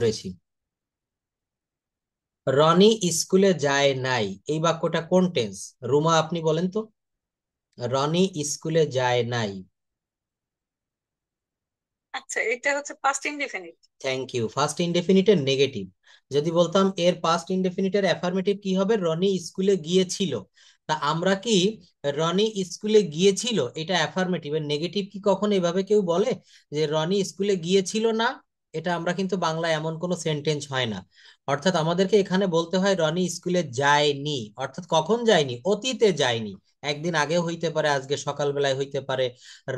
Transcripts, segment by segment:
রয়েছি। রনি স্কুলে যায় নাই, এই বাক্যটা কোন টেন্স? রুমা আপনি বলেন তো। রনি স্কুলে যায় নাই। আচ্ছা, এটা হচ্ছে past indefinite. Thank you. First ইনডেফিনিটের নেগেটিভ। যদি বলতাম এর পাস্ট ইনডেফিনিটের অ্যাফার্মেটিভ কি হবে, রনি স্কুলে গিয়েছিল, তা আমরা কি রনি স্কুলে গিয়েছিল এটা অ্যাফার্মেটিভ, এর নেগেটিভ কি কখনো এভাবে কেউ বলে যে রনি স্কুলে গিয়েছিল না? এটা আমরা কিন্তু বাংলায় এমন কোনো সেন্টেন্স হয় না। অর্থাৎ আমাদেরকে এখানে বলতে হয় রনি স্কুলে যায়নি। অর্থাৎ কখন যায়নি? অতীতে যায়নি। একদিন আগে হইতে পারে, আজকে সকালবেলায় হইতে পারে।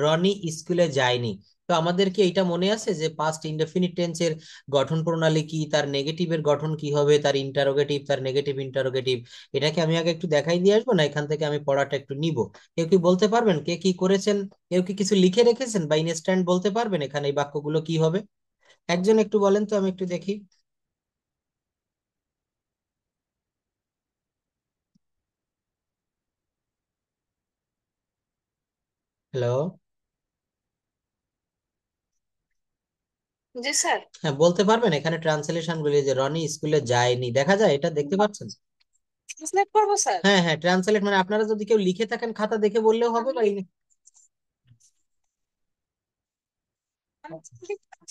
রনি স্কুলে যায়নি। তো আমাদের কি এটা মনে আছে যে পাস্ট ইনডেফিনিট টেন্সের গঠন প্রণালী কি, তার নেগেটিভের গঠন কি হবে, তার ইন্টারোগেটিভ, তার নেগেটিভ ইন্টারোগেটিভ? এটাকে আমি আগে একটু দেখাই দিয়ে আসবো, না এখান থেকে আমি পড়াটা একটু নিব? কেউ কি বলতে পারবেন কে কি করেছেন? কেউ কি কিছু লিখে রেখেছেন বা ইনস্ট্যান্ট বলতে পারবেন এখানে এই বাক্যগুলো কি হবে? একজন একটু বলেন তো, আমি একটু দেখি। হ্যালো। জি স্যার। হ্যাঁ, বলতে পারবেন এখানে ট্রান্সলেশন গুলি, যে রনি স্কুলে যায়নি দেখা যায়, এটা দেখতে পাচ্ছেন? ট্রান্সলেট করবো স্যার? হ্যাঁ হ্যাঁ, ট্রান্সলেট মানে আপনারা যদি কেউ লিখে থাকেন খাতা দেখে বললেও হবে, বা আমি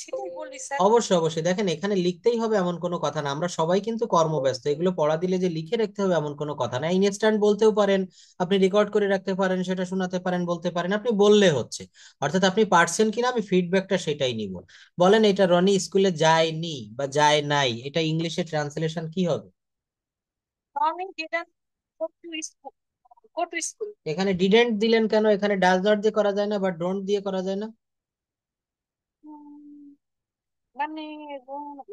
সেটাই বলি স্যার। অবশ্যই অবশ্যই। দেখেন এখানে লিখতেই হবে এমন কোনো কথা না, আমরা সবাই কিন্তু কর্মব্যস্ত, এগুলো পড়া দিলে যে লিখে রাখতে হবে এমন কোনো কথা না। ইনস্ট্যান্ট বলতেও পারেন, আপনি রেকর্ড করে রাখতে পারেন, সেটা শোনাতে পারেন, বলতে পারেন, আপনি বললে হচ্ছে। অর্থাৎ আপনি পারছেন কিনা আমি ফিডব্যাকটা সেটাই নিব। বলেন এটা রনি স্কুলে যায়নি বা যায় নাই, এটা ইংলিশে ট্রান্সলেশন কি হবে? Morning didn't go to school. Go to school. এখানে ডিডেন্ট দিলেন কেন? এখানে ডাজ নট দিয়ে করা যায় না বা ডোন্ট দিয়ে করা যায় না? মানে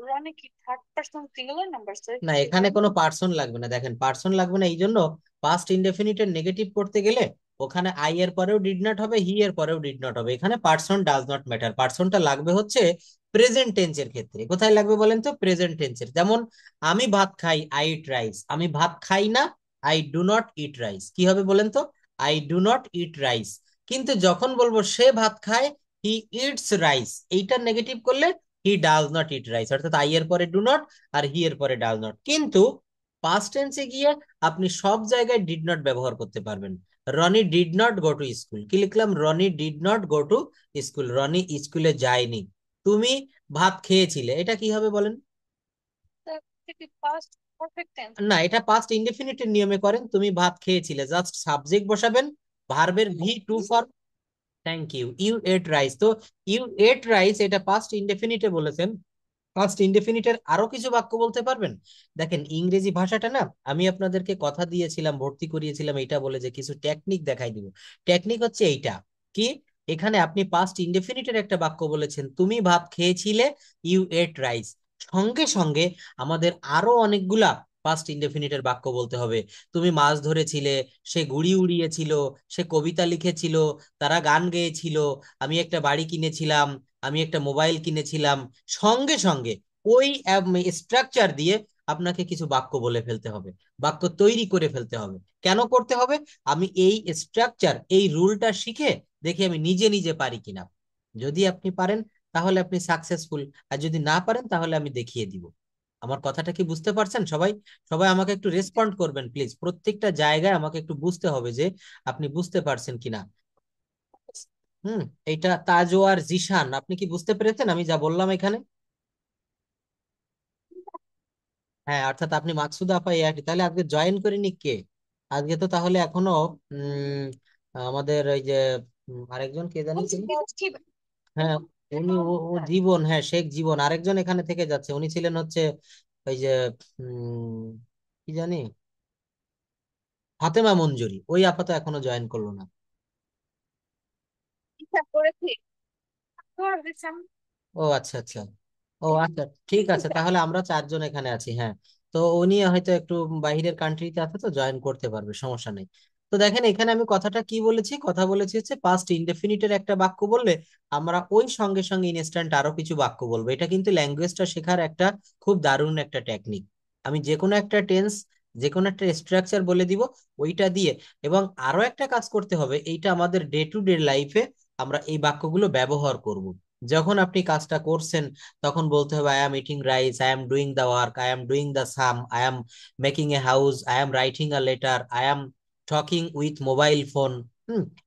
রনি কি third person singular number sir, না, সেই এখানে জন্য। কোনো পার্সন লাগবে না। দেখেন পার্সন লাগবে না, এই জন্য পাস্ট ইনডেফিনিটের নেগেটিভ করতে গেলে ওখানে আই এর পরেও ডিড নট হবে, হি এর পরেও ডিড নট হবে। এখানে পার্সন ডাজ নট ম্যাটার, পার্সনটা লাগবে হচ্ছে প্রেজেন্ট টেন্সের ক্ষেত্রে। কোথায় লাগবে বলেন তো? প্রেজেন্ট টেন্সের। যেমন আমি ভাত খাই, আই ইট রাইস। আমি ভাত খাই না, I do not eat rice. কি হবে বলেন তো? I do not eat rice. কিন্তু যখন বলবো সে ভাত খায়, হি ইটস রাইস, এইটার নেগেটিভ করলে he does not eat rice. অর্থাৎ আই এর পরে ডু নট আর হি এর পরে ডাজ নট। কিন্তু পাস্ট টেন্সে গিয়ে আপনি সব জায়গায় ডিড নট ব্যবহার করতে পারবেন। Roni did not go to school, কি লিখলাম? Roni did not go to school, Roni স্কুলে যায়নি। তুমি ভাত খেয়েছিলে, এটা কি হবে বলেন? Past perfect tense. না, এটা পাস্ট ইনডেফিনিটের নিয়মে করেন। তুমি ভাত খেয়েছিলে, জাস্ট সাবজেক্ট বসাবেন, ভার্বের V two for. Thank you. You ate rice. তো ইউ এট রাইস এটা পাস্ট ইনডেফিনিটে বলেছেন। ফার্স্ট ইনডেফিনিটের আরো কিছু বাক্য বলতে পারবেন? দেখেন ইংরেজি ভাষাটা না, আমি আপনাদেরকে কথা দিয়েছিলাম, ভর্তি করিয়েছিলাম এইটা বলে যে কিছু টেকনিক দেখাই দিব। টেকনিক হচ্ছে এইটা। কি? এখানে আপনি পাস্ট ইনডেফিনিটের একটা বাক্য বলেছেন, তুমি ভাত খেয়েছিলে, ইউ এট রাইস। সঙ্গে সঙ্গে আমাদের আরো অনেকগুলা পাস্ট ইনডেফিনিটের বাক্য বলতে হবে। তুমি মাছ ধরেছিলে, সে ঘুড়ি উড়িয়েছিল, সে কবিতা লিখেছিল, তারা গান গেয়েছিল, আমি একটা বাড়ি কিনেছিলাম, আমি একটা মোবাইল কিনেছিলাম। সঙ্গে সঙ্গে ওই স্ট্রাকচার দিয়ে আপনাকে কিছু বাক্য বলে ফেলতে হবে, বাক্য তৈরি করে ফেলতে হবে। কেন করতে হবে? আমি এই স্ট্রাকচার, এই রুলটা শিখে দেখি আমি নিজে নিজে পারি কিনা। যদি আপনি পারেন তাহলে আপনি সাকসেসফুল, আর যদি না পারেন তাহলে আমি দেখিয়ে দিব। আমার কথাটা কি বুঝতে পারছেন সবাই? সবাই আমাকে একটু রেসপন্ড করবেন প্লিজ, প্রত্যেকটা জায়গায় আমাকে একটু বুঝতে হবে যে আপনি বুঝতে পারছেন কিনা। হুম। এইটা তাজওয়ার জিশান, আপনি কি বুঝতে পেরেছেন আমি যা বললাম এখানে? হ্যাঁ, অর্থাৎ আপনি মাকসুদা আপা এই একই। তাহলে আজকে জয়েন করিনি কে? আজকে তো তাহলে এখনো উম আমাদের ওই যে আরেকজন কে জানি ছিলেন? হ্যাঁ, উনি ও জীবন, হ্যাঁ শেখ জীবন। আরেকজন এখানে থেকে যাচ্ছে, উনি ছিলেন হচ্ছে ওই যে উম কি জানি, ফাতেমা মঞ্জুরি, ওই আপাতত এখনো জয়েন করলো না। করেছি। করে দিচ্ছেন। ও আচ্ছা আচ্ছা। ও আচ্ছা, ঠিক আছে, তাহলে আমরা চারজন এখানে আছি। হ্যাঁ, তো উনি হয়তো একটু বাইরের কান্ট্রিতে আছে, তো জয়েন করতে পারবে, সমস্যা নেই। তো দেখেন এখানে আমি কথাটা কি বলেছি, কথা বলেছি হচ্ছে পাস্ট ইনডেফিনিটের একটা বাক্য বললে আমরা ওই সঙ্গে সঙ্গে ইনস্ট্যান্ট আরো কিছু বাক্য বলবো। এটা কিন্তু ল্যাঙ্গুয়েজটা শেখার একটা খুব দারুণ একটা টেকনিক। আমি যে কোনো একটা টেন্স, যে কোনো একটা স্ট্রাকচার বলে দিব, ওইটা দিয়ে। এবং আরো একটা কাজ করতে হবে, এইটা আমাদের ডে টু ডে লাইফে আমরা এই বাক্যগুলো ব্যবহার করব। যখন আপনি কাজটা করছেন তখন বলতে হবে I am eating rice, I am doing the work, I am doing the some, I am making a house, I am writing a letter, I am talking with mobile phone.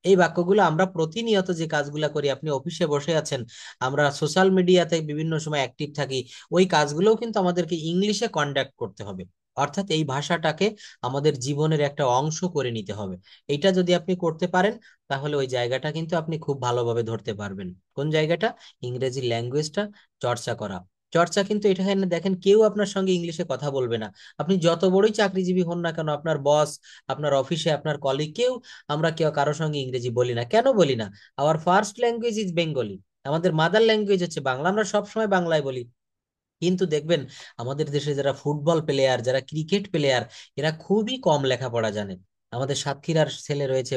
এই বাক্যগুলো আমরা প্রতিনিয়ত যে কাজগুলো করি, আপনি অফিসে বসে আছেন, আমরা সোশ্যাল মিডিয়াতে বিভিন্ন সময় অ্যাক্টিভ থাকি, ওই কাজগুলোও কিন্তু আমাদেরকে ইংলিশে কন্ডাক্ট করতে হবে। অর্থাৎ এই ভাষাটাকে আমাদের জীবনের একটা অংশ করে নিতে হবে। এটা যদি আপনি করতে পারেন, তাহলে ওই জায়গাটা কিন্তু আপনি খুব ভালোভাবে ধরতে পারবেন। কোন জায়গাটা? ইংরেজি ল্যাঙ্গুয়েজটা চর্চা করা। চর্চা কিন্তু এটা এখানে দেখেন, কেউ আপনার সঙ্গে ইংলিশে কথা বলবে না। আপনি যত বড়ই চাকরিজীবী হন না কেন, আপনার বস, আপনার অফিসে আপনার কলিগ, কেউ, আমরা কেউ কারোর সঙ্গে ইংরেজি বলি না। কেন বলি না? Our first language is Bengali. আমাদের মাদার ল্যাঙ্গুয়েজ হচ্ছে বাংলা, আমরা সবসময় বাংলায় বলি। কিন্তু দেখবেন আমাদের দেশে যারা ফুটবল প্লেয়ার, যারা ক্রিকেট প্লেয়ার, এরা খুবই কম লেখাপড়া জানে। আমাদের সাতক্ষীরার ছেলে রয়েছে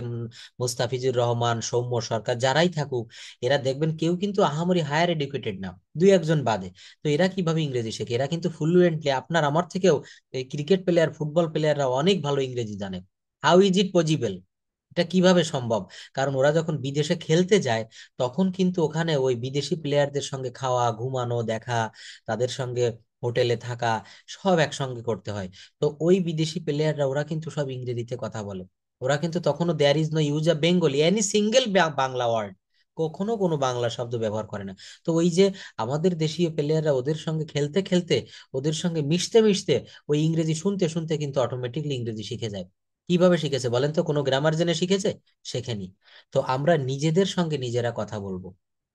মুস্তাফিজুর রহমান, সৌম্য সরকার, যারাই থাকুক, এরা দেখবেন কেউ কিন্তু আহামরি হায়ার এডুকেটেড না, দুই একজন বাদে। তো এরা কিভাবে ইংরেজি শেখে? এরা কিন্তু ফ্লুয়েন্টলি, আপনার আমার থেকেও এই ক্রিকেট প্লেয়ার, ফুটবল প্লেয়াররা অনেক ভালো ইংরেজি জানে। How is it possible? এটা কিভাবে সম্ভব? কারণ ওরা যখন বিদেশে খেলতে যায়, তখন কিন্তু ওখানে ওই বিদেশি প্লেয়ারদের সঙ্গে খাওয়া, ঘুমানো, দেখা, তাদের সঙ্গে হোটেলে থাকা, সব একসঙ্গে করতে হয়। তো ওই বিদেশি প্লেয়াররা, ওরা কিন্তু সব ইংরেজিতে কথা বলে। ওরা কিন্তু তখনও there is no use a Bengali any single Bangla word, কখনো কোনো বাংলা শব্দ ব্যবহার করে না। তো ওই যে আমাদের দেশীয় প্লেয়াররা ওদের সঙ্গে খেলতে খেলতে, ওদের সঙ্গে মিশতে মিশতে, ওই ইংরেজি শুনতে শুনতে কিন্তু অটোমেটিকলি ইংরেজি শিখে যায়। কিভাবে শিখেছে বলেন তো? কোনো গ্রামার জেনে শিখেছে? শেখেনি। তো আমরা নিজেদের সঙ্গে নিজেরা কথা বলবো,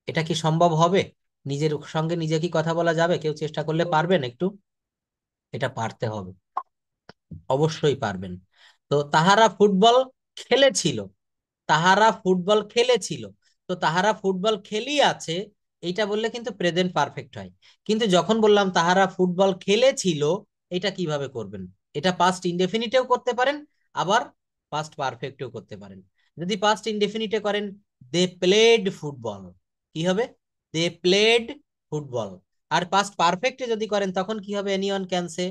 এটা কি সম্ভব হবে? নিজের সঙ্গে নিজে কি কথা বলা যাবে? কেউ চেষ্টা করলে পারবেন একটু? এটা পারতে হবে, অবশ্যই পারবেন। তো তাহারা ফুটবল খেলেছিল, তাহারা ফুটবল খেলেছিল। তো তাহারা ফুটবল খেলিয়াছে, এইটা বললে কিন্তু প্রেজেন্ট পারফেক্ট হয়। কিন্তু যখন বললাম তাহারা ফুটবল খেলেছিল, এটা কিভাবে করবেন? এটা পাস্ট ইনডেফিনিটেও করতে পারেন, আবার পাস্ট পারফেক্টেও করতে পারেন। যদি পাস্ট ইনডেফিনিটে করেন, দে প্লেড ফুটবল, কি হবে? They played football. আর পাস্ট পারফেক্টে যদি করেন, তখন কি হবে? Anyone can say.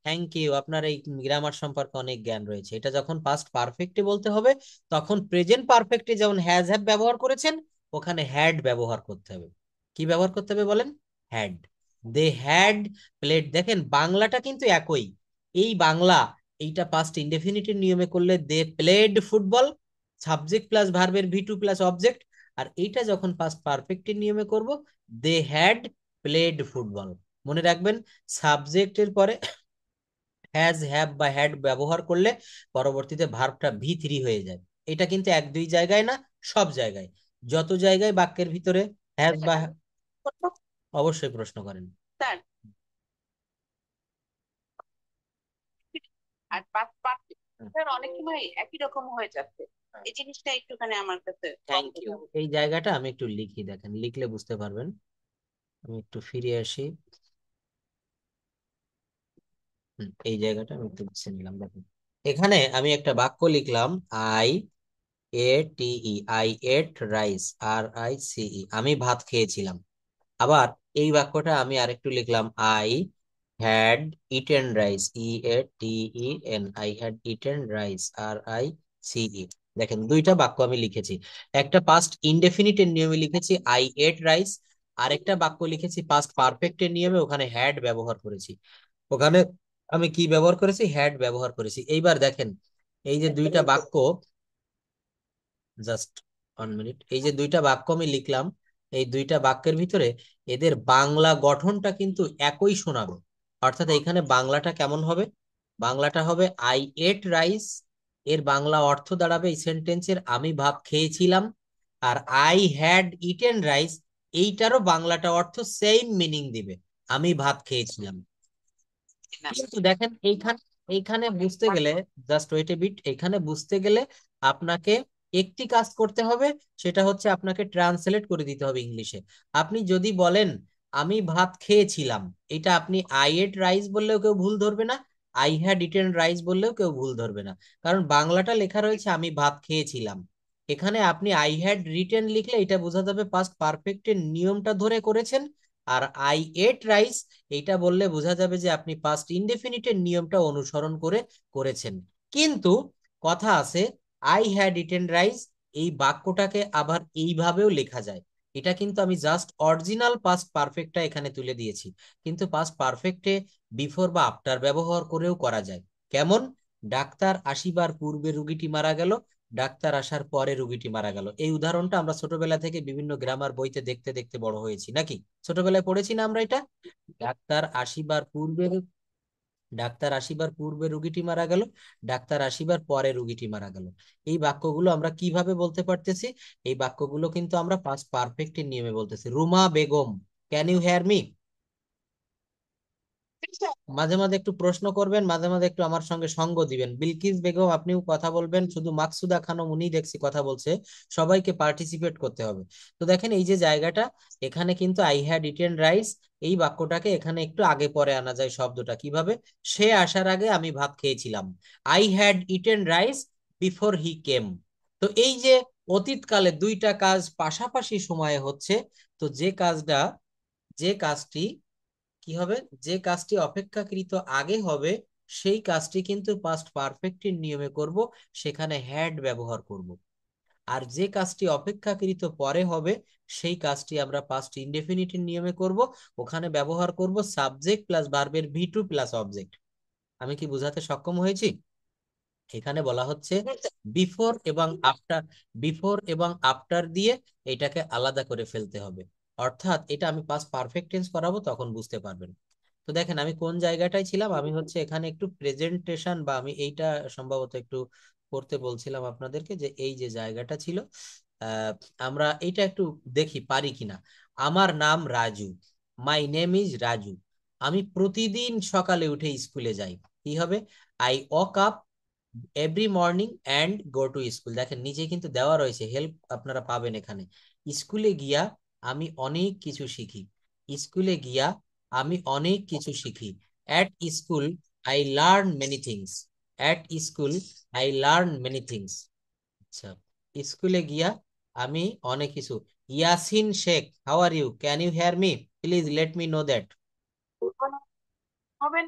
Thank you, আপনার এই গ্রামার সম্পর্কে অনেক জ্ঞান রয়েছে। এটা যখন পাস্ট পারফেক্টে বলতে হবে, তখন প্রেজেন্ট পারফেক্টে যেমন হ্যাজ হ্যাভ ব্যবহার করেছেন, ওখানে হ্যাড ব্যবহার করতে হবে। কি ব্যবহার করতে হবে বলেন? হ্যাড। They had played. দেখেন বাংলাটা কিন্তু একই, এই বাংলা, এইটা পাস্ট ইনডেফিনিটের নিয়মে করলে they played football, subject plus ভার্বের ভি টু প্লাস অবজেক্ট। আর এইটা যখন পাস্ট পারফেক্টের নিয়মে করব, দে হ্যাড প্লেড ফুটবল। মনে রাখবেন, সাবজেক্টের পরে হ্যাজ, হ্যাভ বা হ্যাড ব্যবহার করলে পরবর্তীতে ভার্বটা ভি থ্রি হয়ে যায়। এটা কিন্তু এক দুই জায়গায় না, সব জায়গায়, যত জায়গায় বাক্যের ভিতরে হ্যাজ বা অবশ্যই প্রশ্ন করেন। স্যার, আর পাঁচ পাঁচ স্যার অনেক সময় একই রকম হয়ে যাচ্ছে, এই জিনিসটা একটুখানি আমার কাছে থ্যাংক ইউ। এই জায়গাটা আমি একটু লিখি, দেখেন লিখলে বুঝতে পারবেন। আমি একটু ফিরে আসি। এই জায়গাটা আমি একটু লিখে নিলাম, দেখেন এখানে আমি একটা বাক্য লিখলাম, I A T E, I ate rice, আর আই সি ই, আমি ভাত খেয়েছিলাম। আবার এই বাক্যটা আমি আরেকটু লিখলাম, I had eaten rice, E A T E N, I had eaten rice, আর আই সি ই। দেখেন দুইটা বাক্য আমি লিখেছি। একটা পাস্ট ইনডেফিনিট এর নিয়মে লিখেছি আই এট রাইস, আরেকটা বাক্য লিখেছি পাস্ট পারফেক্ট এর নিয়মে, ওখানে হ্যাড ব্যবহার করেছি। ওখানে আমি কি ব্যবহার করেছি? হ্যাড ব্যবহার করেছি। এইবার দেখেন, এই যে দুইটা বাক্য, জাস্ট 1 মিনিট, এই যে দুইটা বাক্য আমি লিখলাম, এই দুইটা বাক্যের ভিতরে এদের বাংলা গঠনটা কিন্তু একই শোনাবে। অর্থাৎ এখানে বাংলাটা কেমন হবে? বাংলাটা হবে আই এট রাইস, এর বাংলা অর্থ দাঁড়াবে এই সেন্টেন্সের আমি ভাত খেয়েছিলাম। আর আই হ্যাড ইটেন রাইস, এইটারও বাংলাটা অর্থ সেম মিনিং দিবে, আমি ভাত খেয়েছিলাম। কিন্তু দেখেন এইখানে, এইখানে বুঝতে গেলে, জাস্ট ওয়েট এ বিট, এখানে বুঝতে গেলে আপনাকে একটি কাজ করতে হবে, সেটা হচ্ছে আপনাকে ট্রান্সলেট করে দিতে হবে ইংলিশে। আপনি যদি বলেন আমি ভাত খেয়েছিলাম, এটা আপনি আই এট রাইস বললেও কেউ ভুল ধরবে না, আই হ্যাড ইটেন রাইস বললেও কেউ ভুল ধরবে না। কারণ বাংলাটা লেখা রয়েছে আমি ভাত খেয়েছিলাম। এখানে আপনি আই হ্যাড রিটেন লিখলে এটা বোঝা যাবে পাস্ট পারফেক্টের নিয়মটা ধরে করেছেন। আর আই এট রাইস, এইটা বললে বোঝা যাবে যে আপনি পাস্ট ইনডেফিনিটের নিয়মটা অনুসরণ করে করেছেন। কিন্তু কথা আছে, আই হ্যাড ইটেন রাইস, এই বাক্যটাকে আবার এইভাবেও লেখা যায়। এটা কিন্তু আমি জাস্ট অরিজিনাল পাস্ট পারফেক্টটা এখানে তুলে দিয়েছি, কিন্তু পাস্ট পারফেক্টে বিফোর বা আফটার ব্যবহার করেও করা যায়। কেমন? ডাক্তার আসিবার পূর্বে রুগীটি মারা গেল, ডাক্তার আসার পরে রুগীটি মারা গেল। এই উদাহরণটা আমরা ছোটবেলা থেকে বিভিন্ন গ্রামার বইতে দেখতে দেখতে বড় হয়েছি, নাকি ছোটবেলায় পড়েছি না আমরা এটা? ডাক্তার আসিবার পূর্বে, ডাক্তার আসিবার পূর্বে রুগীটি মারা গেল, ডাক্তার আসিবার পরে রুগীটি মারা গেল। এই বাক্যগুলো আমরা কিভাবে বলতে পারতেছি? এই বাক্যগুলো কিন্তু আমরা পাস্ট পারফেক্টের নিয়মে বলতেছি। Ruma Begum, can you hear me? মাঝে মাঝে একটু প্রশ্ন করবেন, মাঝে মাঝে একটু আমার সঙ্গে সঙ্গ দিবেন। বিলকিস বেগম, আপনিও কথা বলবেন। শুধু মাকসুদা খানম উনি দেখছি কথা বলছে, সবাইকে পার্টিসিপেট করতে হবে। তো দেখেন এই যে জায়গাটা, এখানে কিন্তু আই হ্যাড ইটেন রাইস, এই বাক্যটাকে এখানে একটু আগে পরে আনা যায়। শব্দটা কিভাবে? সে আসার আগে আমি ভাত খেয়েছিলাম। I had eaten rice before he came. তো এই যে অতীতকালে দুইটা কাজ পাশাপাশি সময়ে হচ্ছে, তো যে কাজটি কি হবে, যে কাজটি অপেক্ষাকৃত আগে হবে, সেই কাজটি কিন্তু পাস্ট পারফেক্টের নিয়মে করব, সেখানে হ্যাড ব্যবহার করব। আর যে কাজটি অপেক্ষাকৃত পরে হবে, সেই কাজটি আমরা পাস্ট ইনডেফিনিটের নিয়মে করব, ওখানে ব্যবহার করব সাবজেক্ট প্লাস ভার্বের ভি টু প্লাস অবজেক্ট। আমি কি বোঝাতে সক্ষম হয়েছি? এখানে বলা হচ্ছে বিফোর এবং আফটার, বিফোর এবং আফটার দিয়ে এটাকে আলাদা করে ফেলতে হবে। অর্থাৎ এটা আমি পাস্ট পারফেক্ট টেন্স করাবো, তখন বুঝতে পারবেন। তো দেখেন আমি কোন জায়গাটায় ছিলাম, আমি হচ্ছে এখানে একটু প্রেজেন্টেশন, বা আমি এইটা সম্ভবত একটু করতে বলছিলাম আপনাদেরকে, যে এই যে জায়গাটা ছিল, আহ আমরা এইটা একটু দেখি পারি কিনা। আমার নাম Raju, my name is Raju. আমি প্রতিদিন সকালে উঠে স্কুলে যাই। কি হবে? I walk up every morning and go to school. দেখেন নিচে কিন্তু দেওয়া রয়েছে, হেল্প আপনারা পাবেন এখানে। স্কুলে গিয়া আমি অনেক কিছু শিখি, স্কুলে গিয়া আমি অনেক কিছু শিখি। At school I learn many things, at school I learn many things. আচ্ছা, স্কুলে গিয়া আমি অনেক কিছু। Yasin Sheikh, how are you, can you hear me? Please let me know that. হবে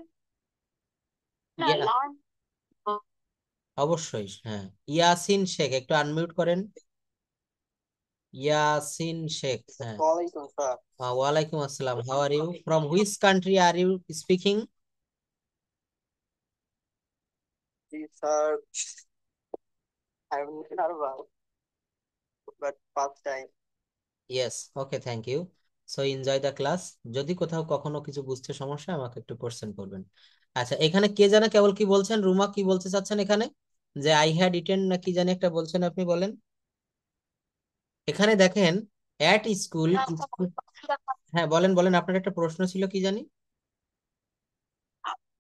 না, লার্ন। অবশ্যই, হ্যাঁ। ইয়াসিন শেখ, একটু আনমিউট করেন। ইয়াসিন শেখ, হ্যাঁ। ওয়ালাইকুম আসসালাম, how are you, from which country are you speaking? जी sir, I am nervous but first time. Yes, okay, thank you. So enjoy the class. যদি কোথাও কখনো কিছু বুঝতে সমস্যা হয়, আমাকে একটু কোশ্চেন করবেন। আচ্ছা, এখানে কে জানে কেবল কি বলছেন? রুমা কি বলতে চাচ্ছেন এখানে? যে আই হ্যাড ইটেন না কি জানি একটা বলছেন, আপনি বলেন। এখানে দেখেন অ্যাট স্কুল, হ্যাঁ বলেন বলেন, আপনার একটা প্রশ্ন ছিল কি জানি।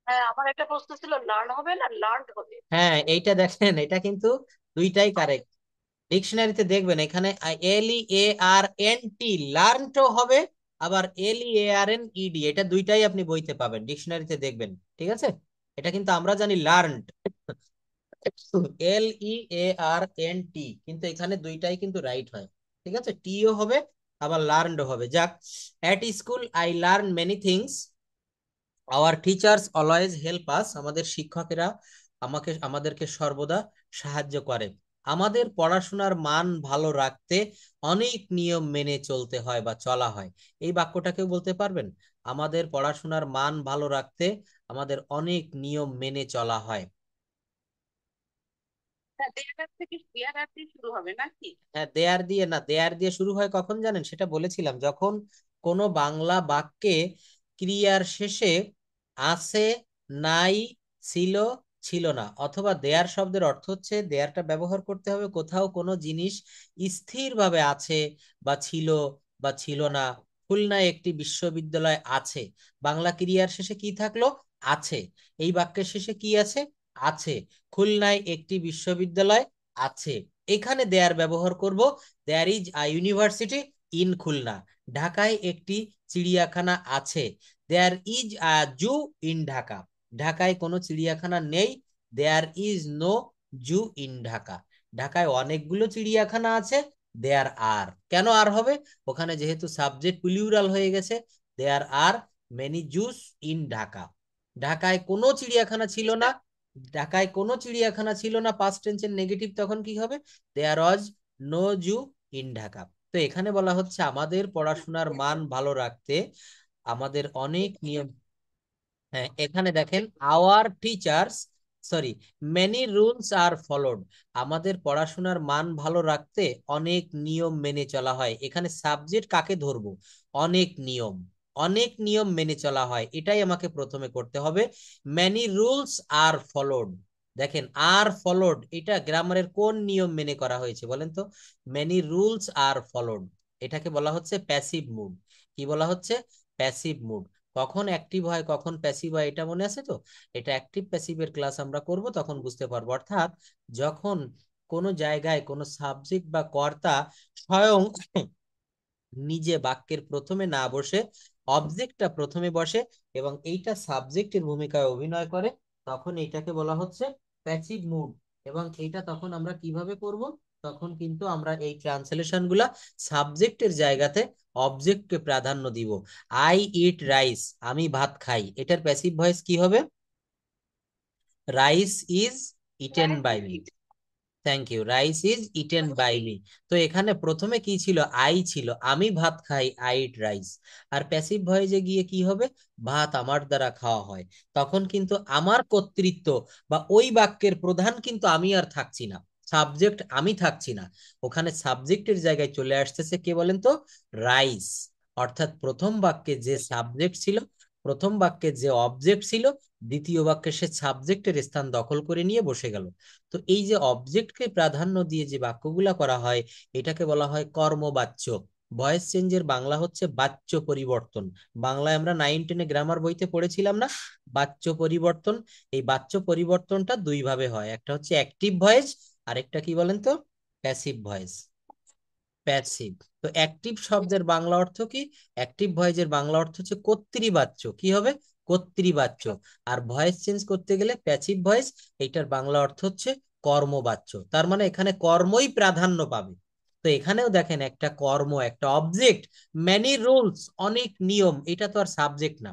হ্যাঁ, আমার একটা প্রশ্ন ছিল, লার্ন হবে না লার্ন হবে? হ্যাঁ, এইটা দেখেন, এটা কিন্তু দুইটাই কারেক্ট। ডিকশনারিতে দেখবেন এখানে LEARNT, লার্নটো হবে, আবার LEARNED, এটা দুইটাই আপনি বইতে পাবেন, ডিকশনারিতে দেখবেন। ঠিক আছে? এটা কিন্তু আমরা জানি লার্নড, LEARNT, কিন্তু এখানে দুইটাই কিন্তু রাইট হয়। ঠিক আছে, টিও হবে আবার লার্নড হবে। যাক, at school I learn many things, our teachers always help us, আমাদের শিক্ষকেরা আমাদেরকে সর্বদা সাহায্য করে। আমাদের পড়াশোনার মান ভালো রাখতে অনেক নিয়ম মেনে চলতে হয় বা চলা হয়। এই বাক্যটাকেও বলতে পারবেন, আমাদের পড়াশোনার মান ভালো রাখতে আমাদের অনেক নিয়ম মেনে চলা হয়। হ্যাঁ, দেয়ার থেকে দেয়ার দিয়ে শুরু হবে নাকি? হ্যাঁ, দেয়ার দিয়ে না, দেয়ার দিয়ে শুরু হয় কখন জানেন? সেটা বলেছিলাম, যখন কোনো বাংলা বাক্যে ক্রিয়ার শেষে আছে, নাই, ছিল, ছিল না, অথবা দেয়ার শব্দের অর্থ হচ্ছে দেয়ারটা ব্যবহার করতে হবে কোথাও কোনো জিনিস স্থিরভাবে আছে বা ছিল বা ছিল না। খুলনায় একটি বিশ্ববিদ্যালয় আছে, বাংলা ক্রিয়ার শেষে কি থাকলো? আছে। এই বাক্যের শেষে কি আছে? আছে। খুলনায় একটি বিশ্ববিদ্যালয় আছে, এখানে দেয়ার ব্যবহার করব। There is a university in Khulna. ঢাকায় একটি চিড়িয়াখানা আছে, there is a zoo in Dhaka. ঢাকায় কোনো চিড়িয়াখানা নেই, there is no zoo in Dhaka. ঢাকায় অনেকগুলো চিড়িয়াখানা আছে, দেয়ার আর। কেন আর হবে? ওখানে যেহেতু সাবজেক্ট প্লুরাল হয়ে গেছে, there are many zoos in Dhaka. ঢাকায় কোনো চিড়িয়াখানা ছিল না, ঢাকায় কোনো চিড়িয়াখানা ছিল না, পাস্ট টেন্সের নেগেটিভ তখন কি হবে? দেয়ার ওয়াজ knows you in ঢাকা। তো এখানে বলা হচ্ছে আমাদের পড়াশোনার মান ভালো রাখতে আমাদের অনেক নিয়ম। হ্যাঁ, এখানে দেখেন our teachers, sorry, many rules are followed. আমাদের পড়াশোনার মান ভালো রাখতে অনেক নিয়ম মেনে চলা হয়। এখানে সাবজেক্ট কাকে ধরবো? অনেক নিয়ম। অনেক নিয়ম মেনে চলা হয়, এটাই আমাকে প্রথমে করতে হবে। Many rules are followed. দেখেন আর ফলোড, এটা গ্রামারের কোন নিয়ম মেনে করা হয়েছে বলেন তো? মেনি রুলস আর ফলোড, এটাকে বলা হচ্ছে প্যাসিভ মুড। কি বলা হচ্ছে? Passive mood. কখন অ্যাক্টিভ হয় কখন প্যাসিভ হয় এটা মনে আছে তো? এটা অ্যাক্টিভ প্যাসিভের ক্লাস আমরা করব, তখন বুঝতে পারবো। অর্থাৎ যখন কোনো জায়গায় কোনো সাবজেক্ট বা কর্তা স্বয়ং নিজে বাক্যের প্রথমে না বসে অবজেক্টটা প্রথমে বসে এবং এইটা সাবজেক্টের ভূমিকায় অভিনয় করে, তখন এইটাকে বলা হচ্ছে প্যাসিভ মুড। এবং এইটা তখন আমরা কিভাবে করব? তখন কিন্তু আমরা এই ট্রান্সলেশন গুলা সাবজেক্টের জায়গাতে অবজেক্টকে প্রাধান্য দিব। আই ইট রাইস, আমি ভাত খাই, এটার প্যাসিভ ভয়েস কি হবে? Rice is eaten by me. Thank you, rice is eaten by me. তো এখানে প্রথমে কি ছিল? আই ছিল, আমি ভাত খাই, আই ইট রাইস। আর প্যাসিভ ভয়েসে গিয়ে কি হবে? ভাত আমার দ্বারা খাওয়া হয়। তখন কিন্তু আমার কর্তৃত্ব বা ওই বাক্যের প্রধান কিন্তু আমি আর থাকছি না, সাবজেক্ট আমি থাকছি না। ওখানে সাবজেক্টের জায়গায় চলে আসতেছে কে বলেন তো? রাইস। অর্থাৎ প্রথম বাক্যে যে সাবজেক্ট ছিল, প্রথম বাক্যে যে অবজেক্ট ছিল, দ্বিতীয় বাক্যে সে সাবজেক্টের স্থান দখল করে নিয়ে বসে গেল। তো এই যে অবজেক্টকে প্রাধান্য দিয়ে যে বাক্যগুলা করা হয়, এটাকে বলা হয় কর্মবাচ্য। ভয়েস চেঞ্জের বাংলা হচ্ছে বাচ্য পরিবর্তন। বাংলায় আমরা 9-10 গ্রামার বইতে পড়েছিলাম না, বাচ্য পরিবর্তন। এই বাচ্য পরিবর্তনটা দুই ভাবে হয়, একটা হচ্ছে অ্যাক্টিভ ভয়েস, আরেকটা কি বলেন তো? Passive voice. প্যাসিভ। তো অ্যাক্টিভ শব্দের বাংলা অর্থ কি? অ্যাক্টিভ ভয়েসের বাংলা অর্থ হচ্ছে কর্তৃবাচ্য। কি হবে? কর্তৃবাচ্য। আর ভয়েস চেঞ্জ করতে গেলে প্যাসিভ ভয়েস, এইটার বাংলা অর্থ হচ্ছে কর্মবাচ্য। তার মানে এখানে কর্মই প্রাধান্য পাবে। তো এখানেও দেখেন একটা কর্ম, একটা অবজেক্ট, মেনি রুলস, অনেক নিয়ম, এটা তো আর সাবজেক্ট না।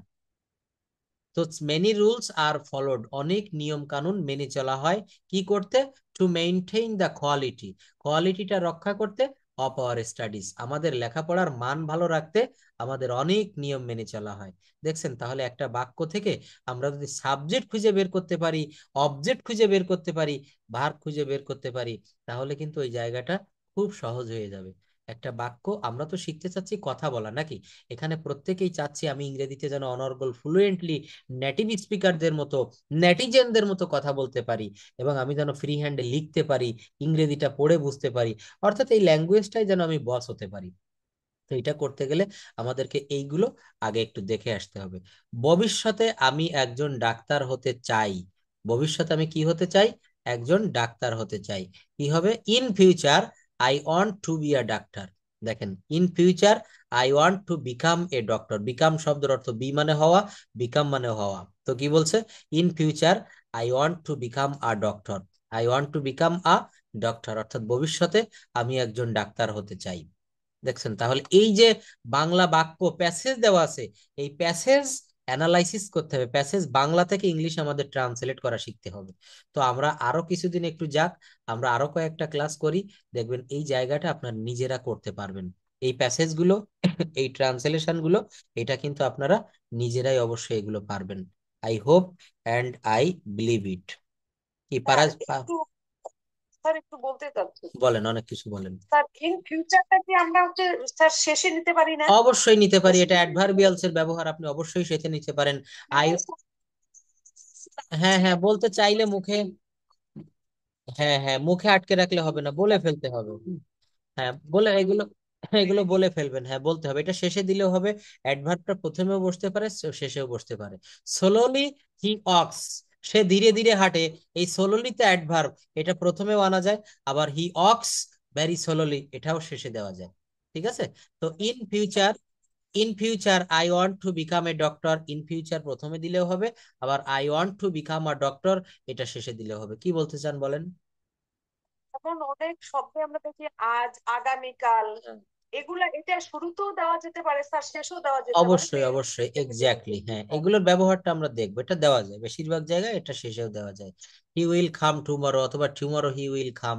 তো মেনি রুলস আর ফলোড, অনেক নিয়ম কানুন মেনে চলা হয়। কি করতে? টু মেইনটেইন দ্য কোয়ালিটি, কোয়ালিটিটা রক্ষা করতে। অফ আওয়ার স্টাডিজ, আমাদের লেখাপড়ার মান ভালো রাখতে আমাদের অনেক নিয়ম মেনে চলা হয়। দেখছেন, তাহলে একটা বাক্য থেকে আমরা যদি সাবজেক্ট খুঁজে বের করতে পারি, অবজেক্ট খুঁজে বের করতে পারি, ভার্ব খুঁজে বের করতে পারি, তাহলে কিন্তু ওই জায়গাটা খুব সহজ হয়ে যাবে। একটা বাক্য, আমরা তো শিখতে চাচ্ছি কথা বলা নাকি? এখানে প্রত্যেকেই চাচ্ছি আমি ইংরেজিতে যেন অনর্গল ফ্লুয়েন্টলি নেটিভ স্পিকারদের মতো, নেটিজেনদের মতো কথা বলতে পারি, এবং আমি যেন ফ্রি হ্যান্ডে লিখতে পারি, ইংরেজিটা পড়ে বুঝতে পারি। অর্থাৎ এই ল্যাঙ্গুয়েজটাই যেন আমি বস হতে পারি। তো এটা করতে গেলে আমাদেরকে এইগুলো আগে একটু দেখে আসতে হবে। ভবিষ্যতে আমি একজন ডাক্তার হতে চাই। ভবিষ্যতে আমি কি হতে চাই? একজন ডাক্তার হতে চাই। কি হবে? In future I want to be a doctor. দেখেন, in future I want to become a doctor. Become শব্দের অর্থ বি মানে হওয়া, বিকাম মানে হওয়া। তো কি বলছে? In future I want to become a doctor. I want to become a doctor, অর্থাৎ ভবিষ্যতে আমি একজন ডাক্তার হতে চাই। দেখছেন, তাহলে এই যে বাংলা বাক্য প্যাসেজ দেওয়া আছে, এই প্যাসেজ অ্যানালাইসিস করতে হবে। প্যাসেজ বাংলা থেকে ইংলিশ আমাদের ট্রান্সলেট করা শিখতে হবে। তো আমরা আরো কিছুদিন একটু যাক, আমরা আরো কয়েকটা ক্লাস করি, দেখবেন এই জায়গাটা আপনার নিজেরা করতে পারবেন। এই প্যাসেজ গুলো, এই ট্রান্সলেশন গুলো, এটা কিন্তু আপনারা নিজেরাই অবশ্যই এগুলো পারবেন। I hope and I believe it. কি পারা? স্যার একটু, স্যার একটু বলতে চাচ্ছি। বলেন, অনেক কিছু বলেন। স্যার ইন ফিউচারটা কি আমরা হচ্ছে স্যার শেষে নিতে পারি না? অবশ্যই নিতে পারি, এটা অ্যাডভার্বিয়ালস এর ব্যবহার, আপনি অবশ্যই সেটা নিতে পারেন। আই, হ্যাঁ হ্যাঁ, বলতে চাইলে মুখে, হ্যাঁ হ্যাঁ, মুখে আটকে রাখলে হবে না, বলে ফেলতে হবে। হ্যাঁ, বলে এগুলো, এগুলো বলে ফেলবেন। হ্যাঁ, বলতে হবে, এটা শেষে দিলেও হবে। অ্যাডভার্বটা প্রথমেও বসতে পারে, শেষেও বসতে পারে। সোলোলি হি অক্স, সে ধীরে ধীরে হাঁটে। এই সোলোলিতে অ্যাডভার্ব, এটা প্রথমেও আনা যায়। আবার হি অক্স ভেরি সোলোলি, এটাও শেষে দেওয়া যায়। ঠিক আছে? তো in future, in future I want to become a doctor, in future প্রথমে দিলেও হবে, আবার I want to become a doctor এটা শেষে দিলেও হবে। কি বলতে চান বলেন? এখন অনেক শব্দে আমরা দেখি আজ, আগামীকাল, এগুলা এটা শুরুতেও দেওয়া যেতে পারে স্যার, শেষেও দেওয়া যেতে পারে। অবশ্যই অবশ্যই, এক্স্যাক্টলি, হ্যাঁ, এগুলোর ব্যবহারটা আমরা দেখবো। এটা দেওয়া যায় বেশিরভাগ জায়গায়, এটা শেষেও দেওয়া যায়। হি উইল কাম টুমরো, অথবা টুমরো হি উইল কাম,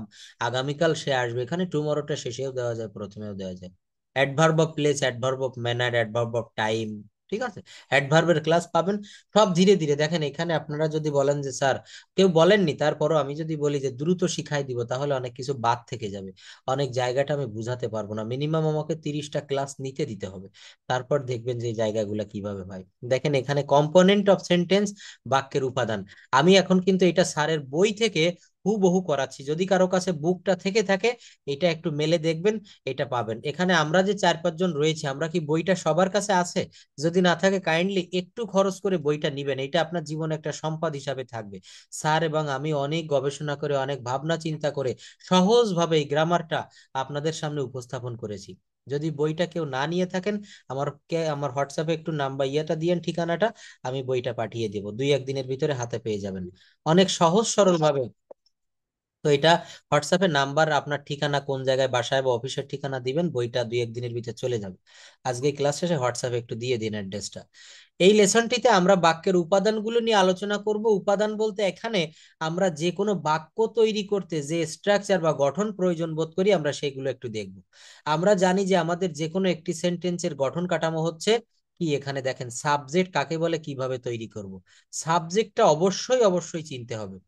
আগামীকাল সে আসবে। এখানে টুমরোটা শেষেও দেওয়া যায়, প্রথমেও দেওয়া যায়। Adverb of place, adverb of manner, adverb of time, ঠিক আছে। অ্যাডভার্বের ক্লাস পাবেন সব ধীরে ধীরে। দেখেন এখানে আপনারা যদি বলেন যে স্যার, কেউ বলেননি, তারপরও আমি যদি বলি যে দ্রুত শিখাই দিব, তাহলে অনেক কিছু বাদ থেকে যাবে, অনেক জায়গাটা আমি বুঝাতে পারবো না। মিনিমাম আমাকে 30টা ক্লাস নিতে দিতে হবে, তারপর দেখবেন যে এই জায়গাগুলো কিভাবে হয়। দেখেন এখানে কম্পোনেন্ট অফ সেন্টেন্স, বাক্যের উপাদান। আমি এখন কিন্তু এটা স্যারের বই থেকে হুবহু করাচ্ছি। যদি কারো কাছে বুকটা থেকে থাকে, এটা একটু মেলে দেখবেন, এটা পাবেন। এখানে আমরা যে 4-5 জন রয়েছে, আমরা কি বইটা সবার কাছে আছে? যদি না থাকে, কাইন্ডলি একটু খরচ করে বইটা নিবেন, এটা আপনার জীবনে একটা সম্পদ হিসাবে থাকবে। স্যার এবং আমি অনেক গবেষণা করে, অনেক ভাবনা চিন্তা করে সহজভাবে এই গ্রামারটা আপনাদের সামনে উপস্থাপন করেছি। যদি বইটা কেউ না নিয়ে থাকেন, আমার হোয়াটসঅ্যাপে একটু নাম্বার ইয়েটা দিয়েন, ঠিকানাটা, আমি বইটা পাঠিয়ে দেবো, 2-1 দিনের ভিতরে হাতে পেয়ে যাবেন, অনেক সহজ সরল ভাবে। তো এটা হোয়াটসঅ্যাপে নাম্বার, আপনার ঠিকানা, কোন জায়গায় বাসায় বা অফিসের ঠিকানা দিবেন, বইটা 2-1 দিনের ভিতরে চলে যাবে। আজকে ক্লাস শেষে হোয়াটসঅ্যাপে একটু দিয়ে দিন অ্যাড্রেসটা। এই লেসনটিতে আমরা বাক্যের উপাদানগুলো নিয়ে আলোচনা করব। উপাদান বলতে এখানে আমরা যে কোনো বাক্য তৈরি করতে যে স্ট্রাকচার বা গঠন প্রয়োজন বোধ করি, আমরা সেগুলো একটু দেখব। আমরা জানি যে আমাদের যে কোনো একটি সেন্টেন্সের গঠন কাঠামো হচ্ছে কি, এখানে দেখেন সাবজেক্ট কাকে বলে, কিভাবে তৈরি করব। সাবজেক্টটা অবশ্যই অবশ্যই চিনতে হবে।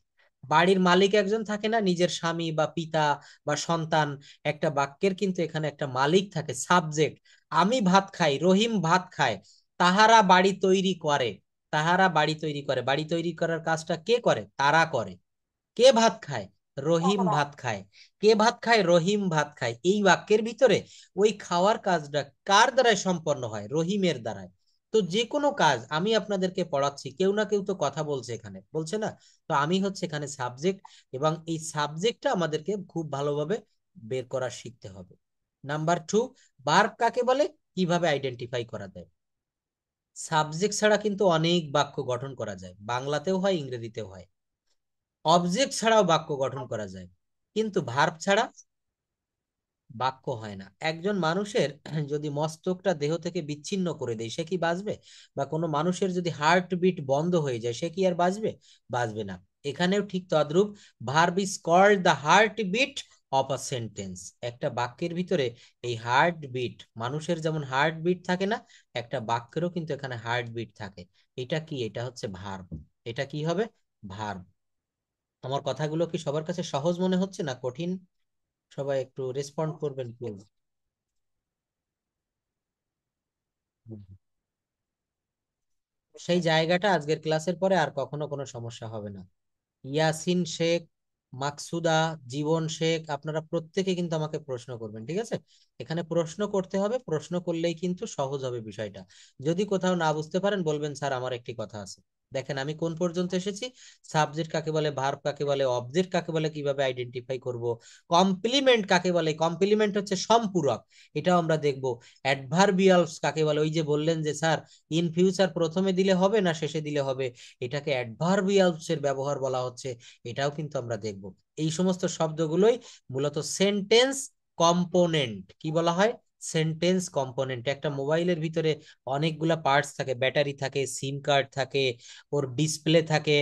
বাড়ির মালিক একজন থাকে না, নিজের স্বামী বা পিতা বা সন্তান, একটা বাক্যের কিন্তু এখানে একটা মালিক থাকে, সাবজেক্ট। আমি ভাত খাই, রহিম ভাত খায়, তাহারা বাড়ি তৈরি করে। তাহারা বাড়ি তৈরি করে, বাড়ি তৈরি করার কাজটা কে করে? তারা করে। কে ভাত খায়? রহিম ভাত খায়। কে ভাত খায়? রহিম ভাত খায়। এই বাক্যের ভিতরে ওই খাওয়ার কাজটা কার দ্বারাই সম্পন্ন হয়? রহিমের দ্বারাই। তো যে কোনো কাজ আমি আপনাদেরকে পড়াচ্ছি, কেউ না কেউ তো কথা বলছে, এখানে বলছে না? তো আমি হচ্ছে এখানে সাবজেক্ট, এবং এই সাবজেক্টটা আমাদেরকে খুব ভালোভাবে বের করা শিখতে হবে। নাম্বার 2, ভার্ব কাকে বলে, কিভাবে আইডেন্টিফাই করা যায়। সাবজেক্ট ছাড়া কিন্তু অনেক বাক্য গঠন করা যায়, বাংলাতেও হয়, ইংরেজিতেও হয়। অবজেক্ট ছাড়াও বাক্য গঠন করা যায়, কিন্তু ভার্ব ছাড়া বাক্য হয় না। একজন মানুষের যদি মস্তকটা দেহ থেকে বিচ্ছিন্ন করে দেয়, সে কি বাঁচবে? বা কোনো মানুষের যদি হার্ট বিট বন্ধ হয়ে যায়, সে কি আর বাঁচবে? বাঁচবে না। এখানেও ঠিক তদ্রূপ, verb is called the heart beat of a sentence. একটা বাক্যের ভিতরে এই হার্ট বিট, মানুষের যেমন হার্ট বিট থাকে না, একটা বাক্যেরও কিন্তু এখানে হার্ট বিট থাকে। এটা কি? এটা হচ্ছে ভার্ব। এটা কি হবে? ভার্ব। আমার কথাগুলো কি সবার কাছে সহজ মনে হচ্ছে না কঠিন? সবাই একটু রেসপন্ড করবেন প্লিজ। সেই জায়গাটা আজকের ক্লাসের পরে আর কখনো কোনো সমস্যা হবে না। ইয়াসিন শেখ, মাকসুদা, জীবন শেখ, আপনারা প্রত্যেকে কিন্তু আমাকে প্রশ্ন করবেন, ঠিক আছে? এখানে প্রশ্ন করতে হবে, প্রশ্ন করলেই কিন্তু সহজ হবে বিষয়টা। যদি কোথাও না বুঝতে পারেন, বলবেন স্যার আমার একটি কথা আছে। দেখেন আমি কোন পর্যন্ত এসেছি, সাবজেক্ট কাকে বলে, ভার্ব কাকে বলে, অবজেক্ট কাকে বলে, কিভাবে আইডেন্টিফাই করব, কমপ্লিমেন্ট কাকে বলে, কমপ্লিমেন্ট হচ্ছে সম্পূরক, এটাও আমরা দেখব। অ্যাডভার্বিয়ালস কাকে বলে, ওই যে বললেন যে স্যার ইন ফিউচার প্রথমে দিলে হবে না শেষে দিলে হবে, এটাকে অ্যাডভার্বিয়ালস এর ব্যবহার বলা হচ্ছে, এটাও কিন্তু আমরা দেখব। এই সমস্ত শব্দগুলোই মূলত সেন্টেন্স কম্পোনেন্ট। কি বলা হয়? Sentence component. একটা মোবাইলের ভিতরে অনেকগুলা পার্টস থাকে, ব্যাটারি থাকে, সিম কার্ড থাকে, ওর ডিসপ্লে থাকে,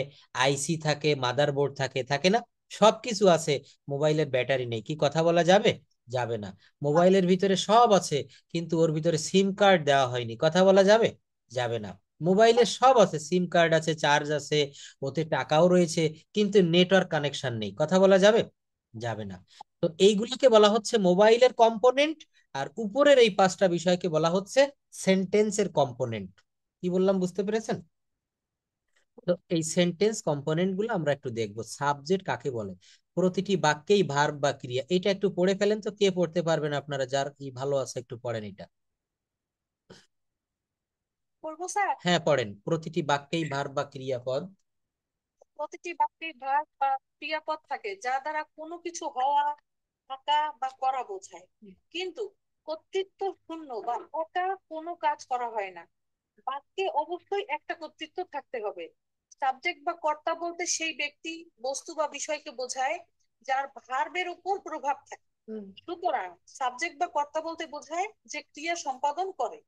আইসি থাকে, মাদারবোর্ড থাকে, থাকে না? সবকিছু আছে, মোবাইলের ব্যাটারি নেই, কি কথা বলা যাবে? যাবে না। মোবাইলের ভিতরে সব আছে, কিন্তু ওর ভিতরে সিম কার্ড দেওয়া হয়নি, কথা বলা যাবে? যাবে না। মোবাইলে সব আছে, সিম কার্ড আছে, চার্জ আছে, ওতে টাকাও রয়েছে, কিন্তু নেটওয়ার্ক কানেকশন নেই, কথা বলা যাবে? যাবে না। তো এইগুলিকে বলা হচ্ছে মোবাইলের কম্পোনেন্ট, আর উপরের এই 5টা বিষয়কে বলা হচ্ছে সেন্টেন্সের কম্পোনেন্ট। কি বললাম বুঝতে পেরেছেন? তো এই সেন্টেন্স কম্পোনেন্ট গুলো আমরা একটু দেখবো। সাবজেক্ট কাকে বলে, প্রতিটি বাক্যেই ভার্ব বা ক্রিয়া, এটা একটু পড়ে ফেলেন তো, কে পড়তে পারবেন আপনারা, যার কি ভালো আছে একটু পড়েন এটা। বলবো স্যার? হ্যাঁ পড়েন, প্রতিটি বাক্যেই ভার্ব বা ক্রিয়াপদ। প্রতিটি বাক্যে ভার্ব বা ক্রিয়াপদ থাকে যা দ্বারা কোনো কিছু হওয়া, থাকা বা করা বোঝায়, কিন্তু কর্তৃত্ব শূন্য বা ওটা কোনো কাজ করা হয় না। বাক্যে অবশ্যই একটা কর্তৃত্ব থাকতে হবে। সাবজেক্ট বা কর্তা বলতে সেই ব্যক্তি, বস্তু বা বিষয়কে বোঝায় যার ভার্বের উপর প্রভাব থাকে। সুতরাং সাবজেক্ট বা কর্তা বলতে বোঝায় যে ক্রিয়া সম্পাদন করে।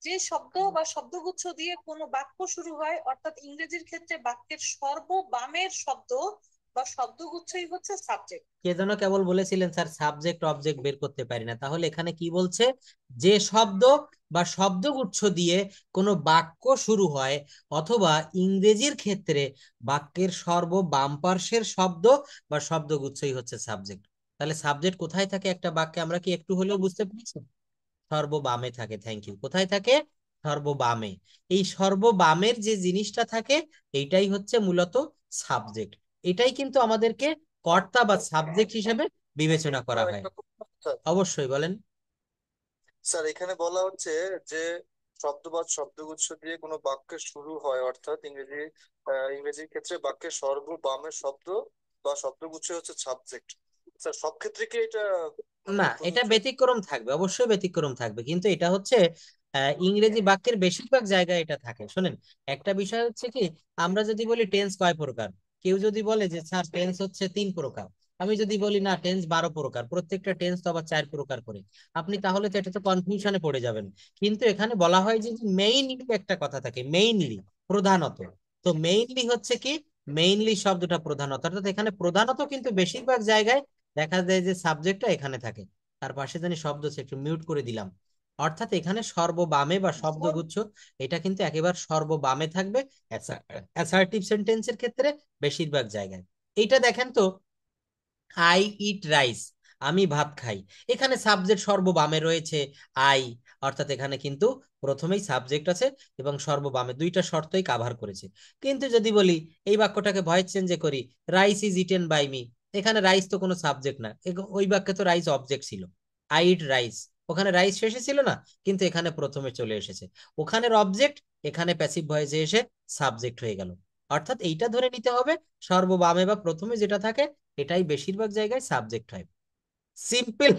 যে শব্দ বা শব্দগুচ্ছ দিয়ে কোনো বাক্য শুরু হয়, অর্থাৎ ইংরেজির ক্ষেত্রে বাক্যের সর্ববামের শব্দ বা শব্দগুচ্ছই হচ্ছে সাবজেক্ট। কে যেন কেবল বলেছিলেন স্যার সাবজেক্ট অবজেক্ট বের করতে পারি না, তাহলে এখানে কি বলছে? যে শব্দ বা শব্দগুচ্ছ দিয়ে কোনো বাক্য শুরু হয় অথবা ইংরেজির ক্ষেত্রে বাক্যের বাম পার্শ্বের শব্দ বা শব্দগুচ্ছই হচ্ছে সাবজেক্ট। তাহলে সাবজেক্ট কোথায় থাকে একটা বাক্যে, আমরা কি একটু হলেও বুঝতে পেরেছি? সর্ববামে থাকে। Thank you. কোথায় থাকে? সর্ববামে। এই সর্ববামের যে জিনিসটা থাকে এইটাই হচ্ছে মূলত সাবজেক্ট। এটাই কিন্তু আমাদেরকে কর্তা বা সাবজেক্ট হিসেবে বিবেচনা করা হয়। অবশ্যই বলেন। স্যার এখানে বলা হচ্ছে যে শব্দ বা শব্দগুচ্ছ দিয়ে কোনো বাক্যের শুরু হয়, অর্থাৎ ইংরেজির ক্ষেত্রে বাক্যের সর্ববামের শব্দ বা শব্দগুচ্ছ হচ্ছে সাবজেক্ট। স্যার সব ক্ষেত্রে কি এটা মানে না, এটা প্রযোজ্য? ব্যতিক্রম থাকবে, অবশ্যই ব্যতিক্রম থাকবে, কিন্তু এটা হচ্ছে ইংরেজি বাক্যের বেশিরভাগ জায়গায় এটা থাকে। শোনেন, একটা বিষয় হচ্ছে কি, আমরা যদি বলি টেন্স কয় প্রকার, কেউ যদি বলে যে স্যার টেন্স হচ্ছে 3 প্রকার, আমি যদি বলি না টেন্স 12 প্রকার, প্রত্যেকটা টেন্স তো আবার 4 প্রকার করে, আপনি তাহলে তো এটা তো কনফিউশনে পড়ে যাবেন। কিন্তু এখানে বলা হয় যে মেইনলি একটা কথা থাকে, মেইনলি, প্রধানত। তো মেইনলি হচ্ছে কি, মেইনলি শব্দটা প্রধানত, অর্থাৎ এখানে প্রধানত কিন্তু বেশিরভাগ জায়গায় দেখা যায় যে সাবজেক্টটা এখানে থাকে। তার পাশে জানি শব্দ আছে, একটু মিউট করে দিলাম। অর্থাৎ এখানে সর্ববামে বা শব্দগুচ্ছ এটা কিন্তু একেবারে সর্ববামে থাকবে অ্যাসার্টিভ সেন্টেন্সের ক্ষেত্রে বেশিরভাগ জায়গায়। এইটা দেখেন তো, আই ইট রাইস, আমি ভাত খাই, এখানে সাবজেক্ট সর্ববামে রয়েছে আই, অর্থাৎ এখানে কিন্তু প্রথমেই সাবজেক্ট আছে এবং সর্ববামে, দুইটা শর্তই কাভার করেছে। কিন্তু যদি বলি এই বাক্যটাকে ভয়েস চেঞ্জে করি, rice is eaten by me, এখানে রাইস তো কোনো সাবজেক্ট না, ওই বাক্যে তো রাইস অবজেক্ট ছিল। আই ইট রাইস, ওখানে রাইস শেষে ছিল না, কিন্তু এখানে প্রথমে চলে এসেছে, ওখানের অবজেক্ট এখানে প্যাসিভ ভয়েসে এসে সাবজেক্ট হয়ে গেল। অর্থাৎ এইটা ধরে নিতে হবে, সর্ববামে বা প্রথমে যেটা থাকে এটাই বেশিরভাগ জায়গায় সাবজেক্ট হয়। সিম্পল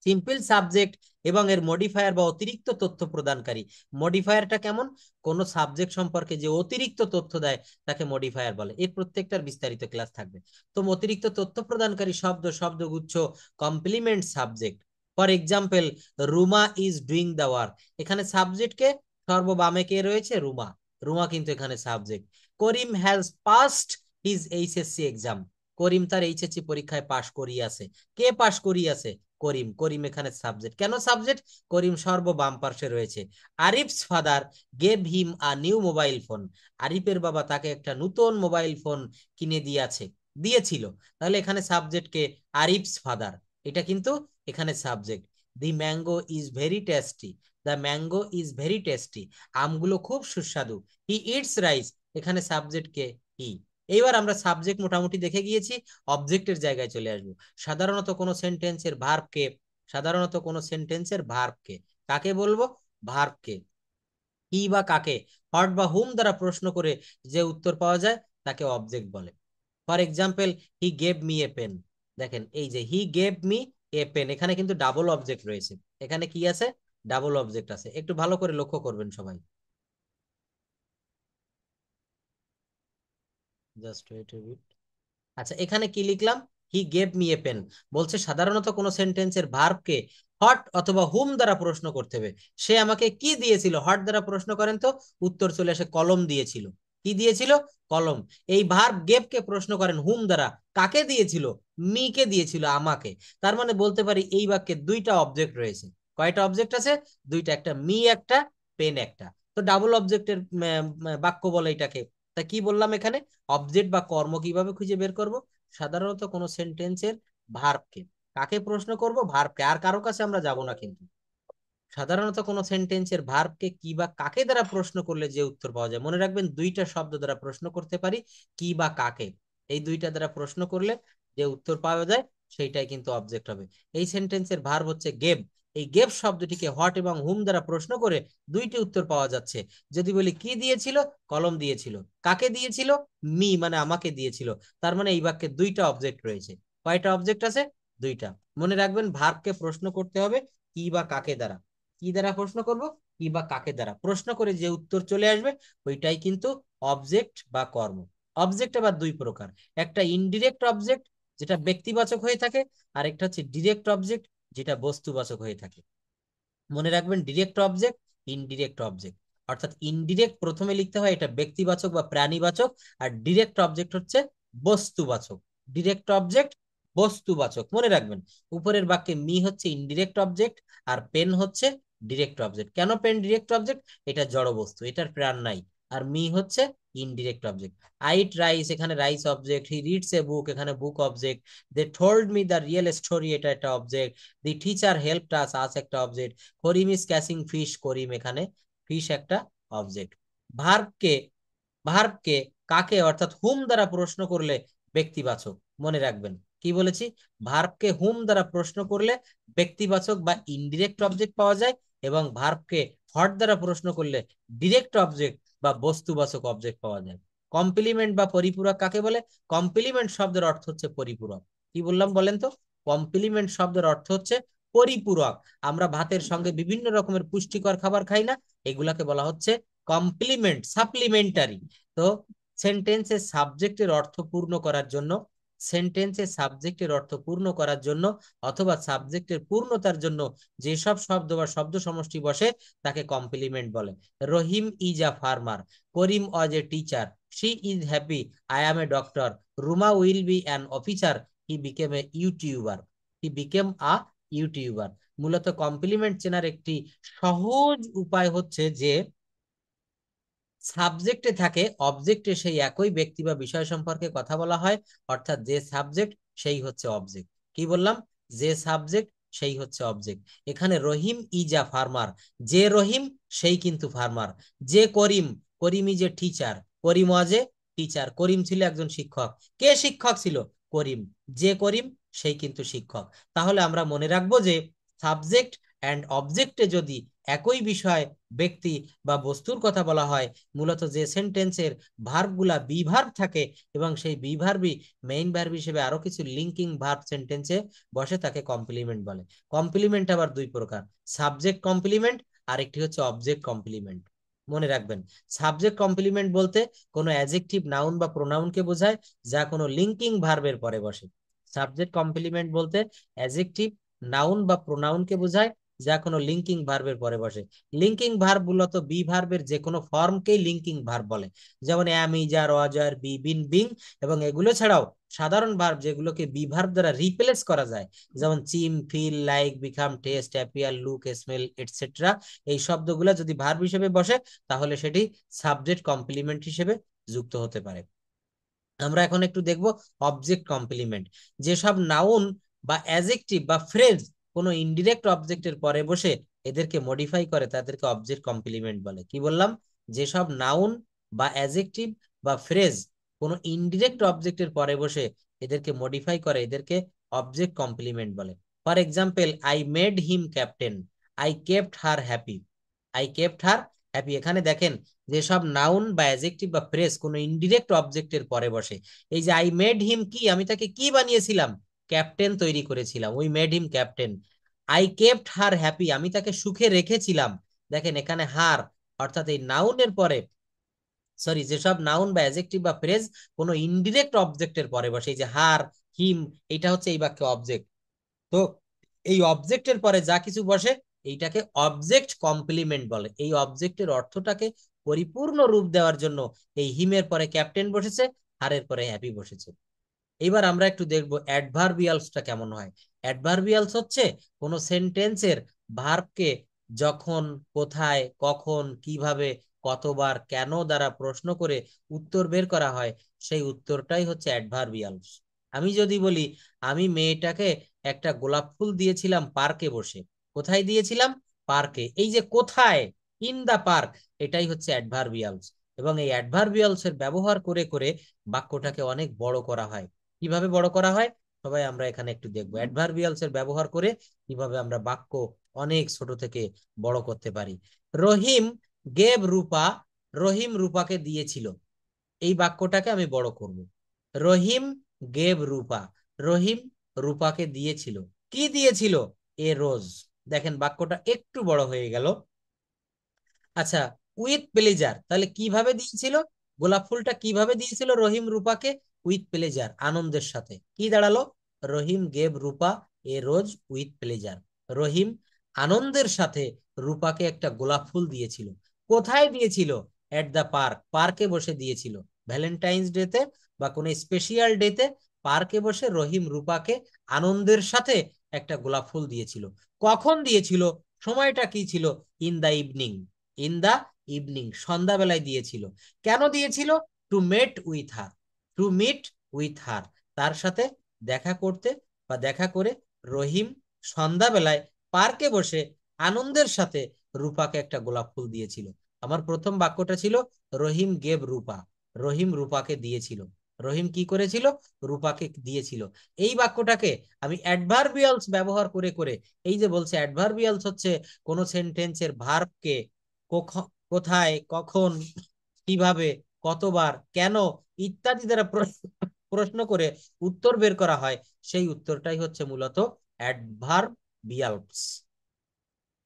সিম্পল সাবজেক্ট এবং এর মডিফায়ার বা অতিরিক্ত তথ্য প্রদানকারী। মডিফায়ারটা কেমন? কোন সাবজেক্ট সম্পর্কে যে অতিরিক্ত তথ্য দেয় তাকে মডিফায়ার বলে। এর প্রত্যেকটার বিস্তারিত ক্লাস থাকবে। তো অতিরিক্ত তথ্য প্রদানকারী শব্দ, শব্দগুচ্ছ, complement subject. For example, Ruma is doing the work, এখানে সাবজেক্টকে সর্ববামে কে রয়েছে? রুমা, রুমা কিন্তু এখানে subject. Karim has passed his HSC exam, Karim তার এইচএসসি পরীক্ষায় পাশ করিয়াছে। কে পাশ করিয়াছে? করিম, করিম এখানে সাবজেক্ট। কেন সাবজেক্ট? করিম সর্ববাম পার্শ্বে রয়েছে। Arif's father gave him a new mobile phone, আরিফের বাবা তাকে একটা নতুন মোবাইল ফোন কিনে দিয়েছিল, তাহলে এখানে সাবজেক্ট কে? আরিফস ফাদার, এটা কিন্তু এখানে subject. The mango is very tasty, the mango is very tasty, আমগুলো খুব সুস্বাদু। হি ইটস রাইস, এখানে সাবজেক্ট কে? হি। এইবার আমরা সাবজেক্ট মোটামুটি দেখে গিয়েছি, অবজেক্টের জায়গায় চলে আসবো। সাধারণত কোন সেন্টেন্সের ভার্বকে, সাধারণত কোন সেন্টেন্সের ভার্বকে কাকে বলবো? ভার্বকে। কি বা কাকে হট বা হুম দ্বারা প্রশ্ন করে যে উত্তর পাওয়া যায় তাকে অবজেক্ট বলে। For example, he gave me a pen, দেখেন এই যে he gave me a pen, এখানে কিন্তু ডাবল অবজেক্ট রয়েছে। এখানে কি আছে? ডাবল অবজেক্ট আছে, একটু ভালো করে লক্ষ্য করবেন সবাই। Just wait a bit. আচ্ছা, এখানে কি লিখলাম? He gave me a pen, বলছে সাধারণত কোন সেন্টেন্সের ভার্বকে হট অথবা হুম দ্বারা প্রশ্ন করতে হবে। সে আমাকে কি দিয়েছিল? হট দ্বারা প্রশ্ন করেন তো উত্তর চলে আসে কলম দিয়েছিল। কি দিয়েছিল? কলম। এই ভার্ব গেভ কে প্রশ্ন করেন হুম দ্বারা, কাকে দিয়েছিল? মি কে দিয়েছিল, আমাকে। তার মানে বলতে পারি এই বাক্যে দুইটা অবজেক্ট রয়েছে। কয়টা অবজেক্ট আছে? দুইটা, একটা মি একটা, পেন একটা। তো ডাবল অবজেক্টের বাক্য বলে এটাকে। তা কি বললাম এখানে? অবজেক্ট বা কর্ম কিভাবে খুঁজে বের করব? সাধারণত কোন সেন্টেন্সের ভার্বকে, কাকে প্রশ্ন করব? ভার্বকে, আর কারো কাছে আমরা যাব না কিন্তু। সাধারণত কোন সেন্টেন্সের ভার্বকে কি বা কাকে দ্বারা প্রশ্ন করলে যে উত্তর পাওয়া যায়, মনে রাখবেন দুইটা শব্দ দ্বারা প্রশ্ন করতে পারি, কি বা কাকে। এই দুইটা দ্বারা প্রশ্ন করলে যে উত্তর পাওয়া যায় সেইটাই কিন্তু অবজেক্ট হবে। এই সেন্টেন্সের ভার্ব হচ্ছে গেভ, এই গেভ শব্দটিকে হট এবং হুম দ্বারা প্রশ্ন করে দুইটি উত্তর পাওয়া যাচ্ছে। যদি বলি কি দিয়েছিল? কলম দিয়েছিল। কাকে দিয়েছিল? মি, মানে আমাকে দিয়েছিল। তার মানে এই বাক্যে দুইটা অবজেক্ট রয়েছে। কয়টা অবজেক্ট আছে? দুইটা। মনে রাখবেন ভার্বকে প্রশ্ন করতে হবে কি বা কাকে দ্বারা। কি দ্বারা প্রশ্ন করব? কি বা কাকে দ্বারা প্রশ্ন করে যে উত্তর চলে আসবে ওইটাই কিন্তু অবজেক্ট বা কর্ম। অবজেক্ট আবার দুই প্রকার, একটা ইনডিরেক্ট অবজেক্ট, যেটা ব্যক্তিবাচক হয়ে থাকে, আর একটা হচ্ছে ডিরেক্ট অবজেক্ট, যেটা বস্তুবাচক হয়ে থাকে। মনে রাখবেন ডিরেক্ট অবজেক্ট, ইনডিরেক্ট অবজেক্ট। অর্থাৎ ইনডিরেক্ট প্রথমে লিখতে হয়, এটা ব্যক্তিবাচক বা প্রাণীবাচক, আর ডিরেক্ট অবজেক্ট হচ্ছে বস্তুবাচক। ডিরেক্ট অবজেক্ট বস্তুবাচক মনে রাখবেন। উপরের বাক্যে মি হচ্ছে ইনডিরেক্ট অবজেক্ট, আর পেন হচ্ছে ডিরেক্ট অবজেক্ট। কেন পেন ডিরেক্ট অবজেক্ট? এটা জড় বস্তু, এটার প্রাণ নাই। আর মি হচ্ছে indirect object. I eat rice, এখানে rice object. He reads a book, এখানে book object. They told me the real story, এটা একটা object. The teacher helped us, us একটা object. Karim is catching fish, Karim এখানে ফিশ একটা object. ভার্বকে ভার্বকে কাকে অর্থাৎ হুম দ্বারা প্রশ্ন করলে ব্যক্তিবাচক। মনে রাখবেন কি বলেছি, ভার্বকে হুম দ্বারা প্রশ্ন করলে ব্যক্তিবাচক বা ইনডিরেক্ট অবজেক্ট পাওয়া যায়, এবং ভার্বকে হট দ্বারা প্রশ্ন করলে ডিরেক্ট অবজেক্ট বা বস্তুবাচক অবজেক্ট পাওয়া যায়। কমপ্লিমেন্ট বা পরিপূরক কাকে বলে? কমপ্লিমেন্ট শব্দের অর্থ হচ্ছে পরিপূরক। কি বললাম বলেন তো? কমপ্লিমেন্ট শব্দের অর্থ হচ্ছে পরিপূরক। আমরা ভাতের সঙ্গে বিভিন্ন রকমের পুষ্টিকর খাবার খাই না, এগুলাকে বলা হচ্ছে কমপ্লিমেন্ট, সাপ্লিমেন্টারি। তো সেন্টেন্সে সাবজেক্টের অর্থ পূর্ণ করার জন্য, সেন্টেন্সে সাবজেক্টের অর্থ পূর্ণ করার জন্য অথবা সাবজেক্টের পূর্ণতার জন্য যেসব শব্দ বা শব্দ সমষ্টি বসে তাকে কমপ্লিমেন্ট বলে। Rahim is a farmer, Karim was a teacher, she is happy, I am a doctor, Ruma will be an officer, he became a YouTuber. He became a YouTuber. মূলত কমপ্লিমেন্ট চেনার একটি সহজ উপায় হচ্ছে যে সাবজেক্টে থাকে অবজেক্টে সেই একই ব্যক্তি বা বিষয় সম্পর্কে কথা বলা হয়, অর্থাৎ যে সাবজেক্ট সেই হচ্ছে অবজেক্ট। কি বললাম? যে সাবজেক্ট সেই হচ্ছে অবজেক্ট। এখানে রহিম ইজ আ ফার্মার, যে রহিম সেই কিন্তু ফার্মার। যে Karim, Karim is a teacher, Karim was a teacher, Karim ছিল একজন শিক্ষক। কে শিক্ষক ছিল? করিম। যে করিম সেই কিন্তু শিক্ষক। তাহলে আমরা মনে রাখবো যে সাবজেক্ট অ্যান্ড অবজেক্টে যদি একই বিষয়, ব্যক্তি বা বস্তুর কথা বলা হয়, মূলত যে সেন্টেন্সের ভার্বগুলা বি ভার্ব থাকে এবং সেই বি ভার্বই মেইন ভার্ব হিসেবে আরো কিছু লিঙ্কিং ভার্ব সেন্টেন্সে বসে, তাকে কমপ্লিমেন্ট বলে। কমপ্লিমেন্ট আবার দুই প্রকার, সাবজেক্ট কমপ্লিমেন্ট আর একটি হচ্ছে অবজেক্ট কমপ্লিমেন্ট। মনে রাখবেন সাবজেক্ট কমপ্লিমেন্ট বলতে কোনো অ্যাডজেক্টিভ নাউন বা প্রোনাউনকে বোঝায় যা কোনো লিঙ্কিং ভার্বের পরে বসে। সাবজেক্ট কমপ্লিমেন্ট বলতে অ্যাডজেক্টিভ নাউন বা প্রোনাউনকে বোঝায় যা কোনো লিঙ্কিং ভার্বের পরে বসে। লিঙ্কিং ভার্ব মূলত বি ভার্বের যে কোনো ফর্মকেই লিঙ্কিং ভার্ব বলে, যেমন am, is, are, was, are, be, been, being. এবং এগুলো ছাড়াও সাধারণ ভার্ব যেগুলোকে বি ভার্ব দ্বারা রিপ্লেস করা যায়, যেমন seem, feel, like, become, taste, appear, look, smell, et cetera, এই শব্দগুলো যদি ভার্ব হিসেবে বসে তাহলে সেটি সাবজেক্ট কমপ্লিমেন্ট হিসেবে যুক্ত হতে পারে। আমরা এখন একটু দেখব অবজেক্ট কমপ্লিমেন্ট। যেসব নাউন বা অ্যাডজেক্টিভ বা ফ্রেজ কোনো ইনডিরেক্ট অবজেক্টের পরে বসে এদেরকে মডিফাই করে তাদেরকে অবজেক্ট কমপ্লিমেন্ট বলে। কি বললাম? যেসব নাউন বা অ্যাডজেক্টিভ বা ফ্রেজ কোনো ইনডিরেক্ট অবজেক্টের পরে বসে এদেরকে মডিফাই করে এদেরকে অবজেক্ট কমপ্লিমেন্ট বলে। For example, I made him captain, I kept her happy. I kept her happy, এখানে দেখেন যেসব নাউন বা অ্যাডজেক্টিভ বা ফ্রেজ কোনো ইনডিরেক্ট অবজেক্টের পরে বসে, এই যে আই মেড হিম, কি আমি তাকে কি বানিয়েছিলাম? ক্যাপ্টেন তৈরি করেছিলাম, we made him captain. I kept her happy, আমি তাকে সুখে রেখেছিলাম। দেখেন এখানে হার অর্থাৎ এই নাউনের পরে, সরি, যেসব নাউন বা অ্যাডজেক্টিভ বা ফ্রেজ কোনো ইনডিরেক্ট অবজেক্টের পরে বসে, এই যে হার, হিম, এটা হচ্ছে এই বাক্যে অবজেক্ট। তো এই অবজেক্টের পরে যা কিছু বসে এইটাকে অবজেক্ট কমপ্লিমেন্ট বলে। এই অবজেক্টের অর্থটাকে পরিপূর্ণ রূপ দেওয়ার জন্য এই হিমের পরে ক্যাপ্টেন বসেছে, হারের পরে হ্যাপি বসেছে। এবার আমরা একটু দেখবো অ্যাডভার্বিয়ালসটা কেমন হয়। অ্যাডভার্বিয়ালস হচ্ছে কোনো সেন্টেন্সের ভার্বকে যখন, কোথায়, কখন, কিভাবে, কতবার, কেন দ্বারা প্রশ্ন করে উত্তর বের করা হয়, সেই উত্তরটাই হচ্ছে অ্যাডভার্বিয়ালস। আমি যদি বলি আমি মেয়েটাকে একটা গোলাপ ফুল দিয়েছিলাম পার্কে বসে, কোথায় দিয়েছিলাম? পার্কে। এই যে কোথায়, ইন দা পার্ক, এটাই হচ্ছে অ্যাডভার্বিয়ালস। এবং এই অ্যাডভার্বিয়ালস এর ব্যবহার করে করে বাক্যটাকে অনেক বড় করা হয়। কিভাবে বড় করা হয় সবাই আমরা এখানে একটু দেখবো, অ্যাডভার্বিয়ালস এর ব্যবহার করে কিভাবে আমরা বাক্য অনেক ছোট থেকে বড় করতে পারি। রহিম গেভ রূপা, রহিম রূপাকে দিয়েছিল, এই বাক্যটাকে আমি বড় করব। রহিম গেভ রূপা, রহিম রূপাকে দিয়েছিল, কি দিয়েছিল? এ রোজ। দেখেন বাক্যটা একটু বড় হয়ে গেল। আচ্ছা, উইথ প্লেজার, তাহলে কিভাবে দিয়েছিল? গোলাপ ফুলটা কিভাবে দিয়েছিল রহিম রূপাকে? উইথ প্লেজার, আনন্দের সাথে। কি দাঁড়ালো? Rahim gave Rupa a rose with pleasure. Rahim আনন্দের সাথে রূপাকে একটা গোলাপ ফুল দিয়েছিল। কোথায় দিয়েছিল? এট দ্য পার্ক, পার্কে বসে দিয়েছিল। ভ্যালেন্টাইন্স ডেতে বা কোনো স্পেশাল ডেতে পার্কে বসে রহিম রূপাকে আনন্দের সাথে একটা গোলাপ ফুল দিয়েছিল। কখন দিয়েছিল? সময়টা কি ছিল? In the evening, in the evening, সন্ধ্যাবেলায় দিয়েছিল। কেন দিয়েছিল? To met with her, to meet with her, তার সাথে দেখা করতে বা দেখা করে রহিম সন্ধ্যাবেলায় পার্কে বসে আনন্দের সাথে রূপাকে একটা গোলাপ ফুল দিয়েছিল। আমার প্রথম বাক্যটা ছিল রহিম গেভ রূপা, রহিম রূপাকে দিয়েছিল। রহিম কি করেছিল? রূপাকে দিয়েছিল। এই বাক্যটাকে আমি অ্যাডভার্বিয়ালস ব্যবহার করে করে, এই যে বলছে অ্যাডভার্বিয়ালস হচ্ছে কোন সেন্টেন্সের ভার্বকে কোথায়, কখন, কিভাবে, কতবার, কেন ইত্যাদি দ্বারা প্রশ্ন করে উত্তর বের করা হয়, সেই উত্তরটাই হচ্ছে মূলত adverbials.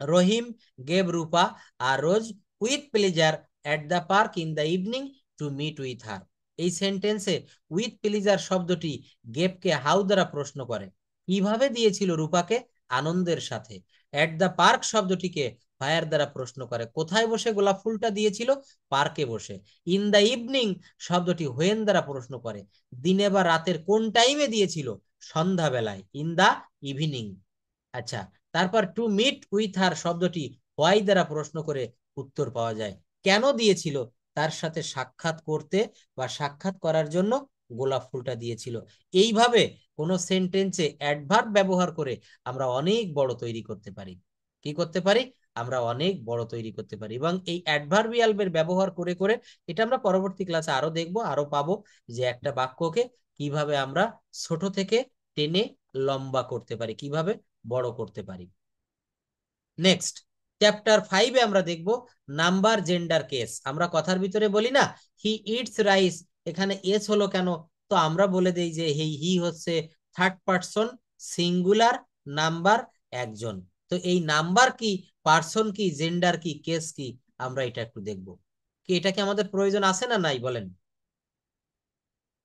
Rahim gave Rupa a rose with pleasure at the park in the evening to meet with her. এই সেন্টেন্সে উইথ প্লেজার শব্দটি গেভকে হাউ দ্বারা প্রশ্ন করে। কিভাবে দিয়েছিল রূপাকে? আনন্দের সাথে। এট দ্য পার্ক শব্দটিকে ফায়ার দ্বারা প্রশ্ন করে। কোথায় বসে গোলাপ ফুলটা দিয়েছিল? পার্কে বসে। ইন দ্য ইভিনিং শব্দটি হোয়েন দ্বারা প্রশ্ন করে। দিনে বা রাতের কোন টাইমে দিয়েছিল? সন্ধ্যাবেলায়, ইন দ্য ইভিনিং। আচ্ছা, তারপর টু মিট উইথ হার শব্দটি হোয়াই দ্বারা প্রশ্ন করে উত্তর পাওয়া যায়। কেন দিয়েছিল? তার সাথে সাক্ষাৎ করতে বা সাক্ষাৎ করার জন্য গোলাপ ফুলটা দিয়েছিল। এইভাবে কোন সেন্টেন্সে অ্যাডভার্ব ব্যবহার করে আমরা অনেক বড় তৈরি করতে পারি। কি করতে পারি? আমরা অনেক বড় তৈরি করতে পারি। এবং এই অ্যাডভার্বিয়ালের ব্যবহার করে করে এটা আমরা পরবর্তী ক্লাসে আরো দেখবো, আরো পাবো যে একটা বাক্যকে কিভাবে আমরা ছোট থেকে টেনে লম্বা করতে পারি, কিভাবে বড় করতে পারি। নেক্সট চ্যাপ্টার 5-এ আমরা দেখব নাম্বার জেন্ডার কেস। আমরা কথার ভিতরে বলি না হি ইটস রাইস, এখানে এস হলো কেন? তো আমরা বলে দেই যে হি হচ্ছে থার্ড পারসন সিঙ্গুলার, নাম্বার একজন। তো এই নাম্বার কি, পারসন কি, জেন্ডার কি, কেস কি, আমরা এটা একটু দেখব। কি এটা কি আমাদের প্রয়োজন আছে না নাই বলেন?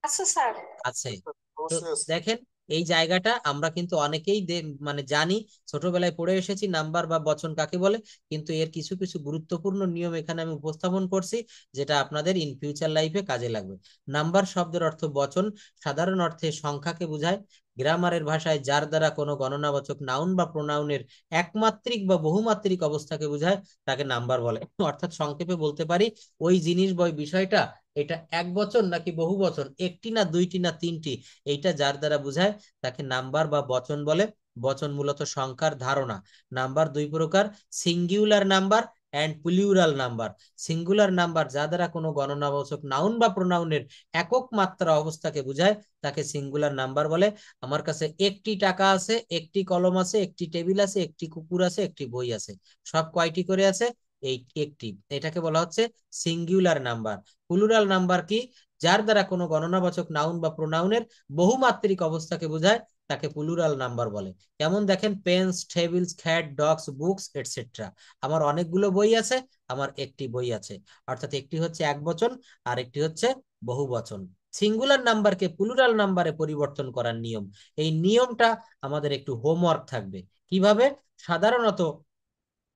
আচ্ছা স্যার। আছে। তো অবশ্যই আছে। দেখেন এই জায়গাটা আমরা কিন্তু অনেকেই মানে জানি, ছোটবেলায় পড়ে এসেছি নাম্বার বা বচন কাকে বলে, কিন্তু এর কিছু কিছু গুরুত্বপূর্ণ নিয়ম এখানে আমি উপস্থাপন করছি যেটা আপনাদের ইন ফিউচার লাইফে কাজে লাগবে। নাম্বার শব্দের অর্থ বচন, সাধারণ অর্থে সংখ্যাকে বোঝায়। গ্রামারের ভাষায় যার দ্বারা কোনো গণনাবাচক নাউন বা প্রোনাউনের একমাত্রিক বা বহুমাত্রিক অবস্থাকে বোঝায় তাকে নাম্বার বলে। অর্থাৎ সংক্ষেপে বলতে পারি ওই জিনিস বা ওই বিষয়টা এটা এক বচন নাকি বহু বচন, একটি না দুইটি না তিনটি, এইটা যার দ্বারা বোঝায় তাকে নাম্বার বা বচন বলে। বচন মূলত সংখ্যার ধারণা। নাম্বার দুই প্রকার, singular number and plural number. Singular number যা দ্বারা কোনো গণনাবাচক নাউন বা প্রোনাউনের একক মাত্রা অবস্থাকে বোঝায় তাকে সিঙ্গুলার নাম্বার বলে। আমার কাছে একটি টাকা আছে, একটি কলম আছে, একটি টেবিল আছে, একটি কুকুর আছে, একটি বই আছে। সব কয়টি করে আছে? এই একটি। এটাকে বলা হচ্ছে সিঙ্গুলার নাম্বার। প্লুরাল নাম্বার কি? যার দ্বারা কোনো গণনাবাচক নাউন বা প্রোনাউনের বহুমাত্রিক অবস্থাকে বোঝায় তাকে প্লুরাল নাম্বার বলে। যেমন দেখেন pens, tables, cat, dogs, books et cetera. আমার অনেকগুলো বই আছে, আমার একটি বই আছে। অর্থাৎ একটি হচ্ছে এক বচন আর একটি হচ্ছে বহু বচন। সিঙ্গুলার নাম্বারকে প্লুরাল নাম্বারে পরিবর্তন করার নিয়ম, এই নিয়মটা আমাদের একটু হোমওয়ার্ক থাকবে। কিভাবে? সাধারণত